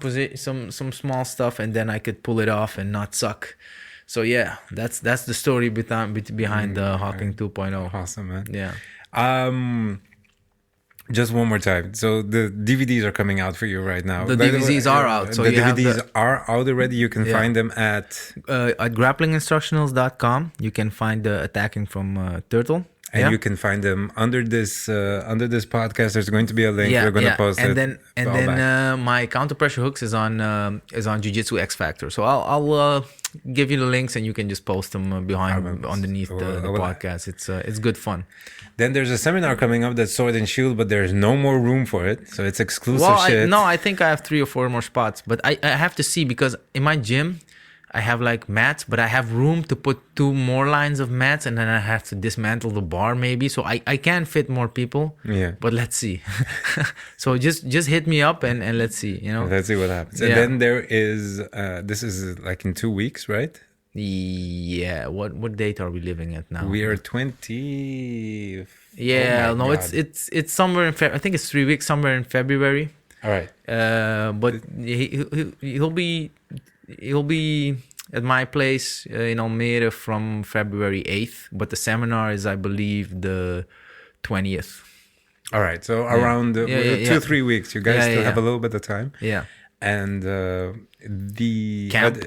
small stuff, and then I could pull it off and not suck. So yeah, that's the story behind the Hawking 2.0. Awesome, man. Yeah. Just one more time. So the DVDs are coming out for you right now. The DVDs are out. So the you have DVDs are out already. You can find them at grapplinginstructionals.com. You can find the Attacking from Turtle. And you can find them under this podcast. There's going to be a link. We're going to post it. And then my counter pressure hooks is on Jiu-Jitsu X Factor. So I'll give you the links, and you can just post them underneath the podcast. It's good fun. Then there's a seminar coming up that's Sword and Shield, but there's no more room for it, so it's exclusive shit. I think I have 3 or 4 more spots, but I have to see, because in my gym I have like mats, but I have room to put 2 more lines of mats, and then I have to dismantle the bar maybe. So I can fit more people. Yeah. But let's see. So just hit me up and let's see, Let's see what happens. And then there is this is like in 2 weeks, right? Yeah. What date are we living at now? We are 20. Yeah, it's somewhere in I think it's 3 weeks, somewhere in February. All right. But he'll be at my place in Almere from February 8th, but the seminar is, I believe, the 20th. All right, so around 2-3 weeks, you guys still have a little bit of time. Yeah. And the camp,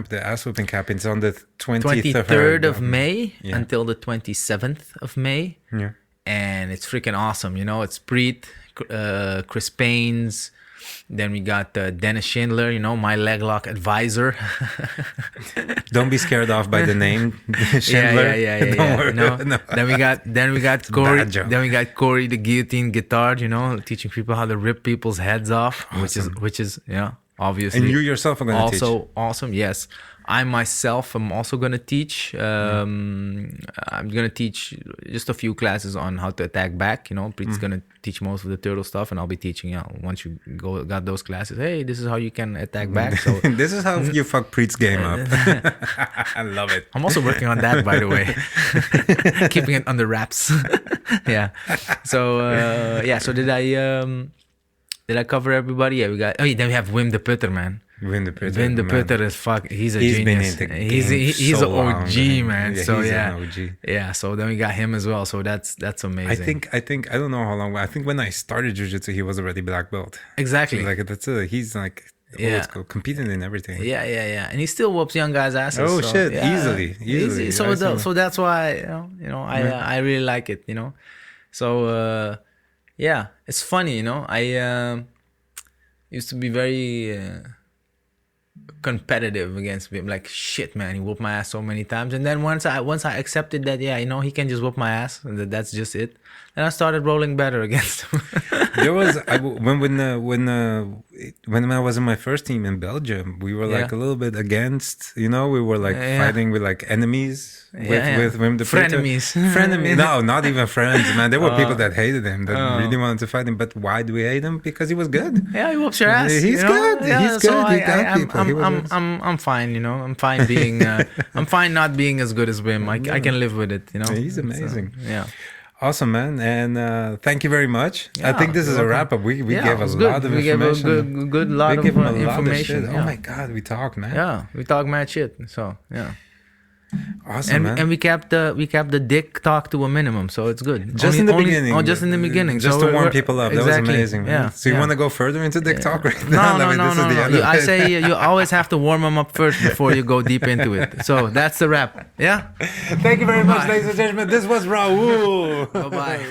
the ass whooping camp, it's on the 23rd of May until the 27th of May. Yeah. And it's freaking awesome. It's Preet, Chris Paynes. Then we got Dennis Schindler, my leg lock advisor. Don't be scared off by the name Schindler. Yeah. Don't worry. No. Then we got Corey. Then we got Corey, the guillotine guitar. Teaching people how to rip people's heads off, awesome. which is obviously. And you yourself are going to teach. Also awesome. Yes, I myself am also going to teach. I'm going to teach just a few classes on how to attack back. Preet's going to teach most of the turtle stuff, and I'll be teaching. Once you got those classes, hey, this is how you can attack back. So this is how you fuck Preet's game up. I love it. I'm also working on that, by the way, keeping it under wraps. Yeah. So So did I cover everybody? Yeah, we got. Oh, then we have Wim the Putter, man. Wim the Putter is he's a genius. He's an OG, man. Yeah, so he's an OG. Yeah. So then we got him as well. So that's amazing. I think I don't know how long. I think when I started jiu-jitsu, he was already black belt. Exactly. Like that's he's like old school, competing in everything. Yeah. And he still whoops young guys' asses. Oh so, shit! Yeah, Easily. So that's why I really like it. So it's funny. I used to be very competitive against him, like shit, man, he whooped my ass so many times, and then once I accepted that he can just whoop my ass, and that's just it, and I started rolling better against him. There was when I was in my first team in Belgium, we were like a little bit against, we were like fighting with like enemies with Wim the frenemies. Frenemies. No, not even friends, man. There were people that hated him, that really wanted to fight him. But why do we hate him? Because he was good. Yeah, he whoops your ass. He's good. Yeah, he's good. I'm fine. I'm fine being. I'm fine not being as good as Wim. I can live with it. He's amazing. So, yeah. Awesome, man, and thank you very much. I think this is a wrap up. We gave a lot of information. We gave a good lot of information. Oh my god, we talk, man. Yeah, we talk mad shit. So yeah. Awesome, man. And we kept the dick talk to a minimum, so it's good. Just in the beginning. Oh, just in the beginning. Just to warm people up. Exactly. That was amazing, man. Yeah. So you want to go further into dick talk right now? No. I say you always have to warm them up first before you go deep into it. So that's the wrap. Yeah? Thank you very much, ladies and gentlemen. This was Raoul. Bye-bye.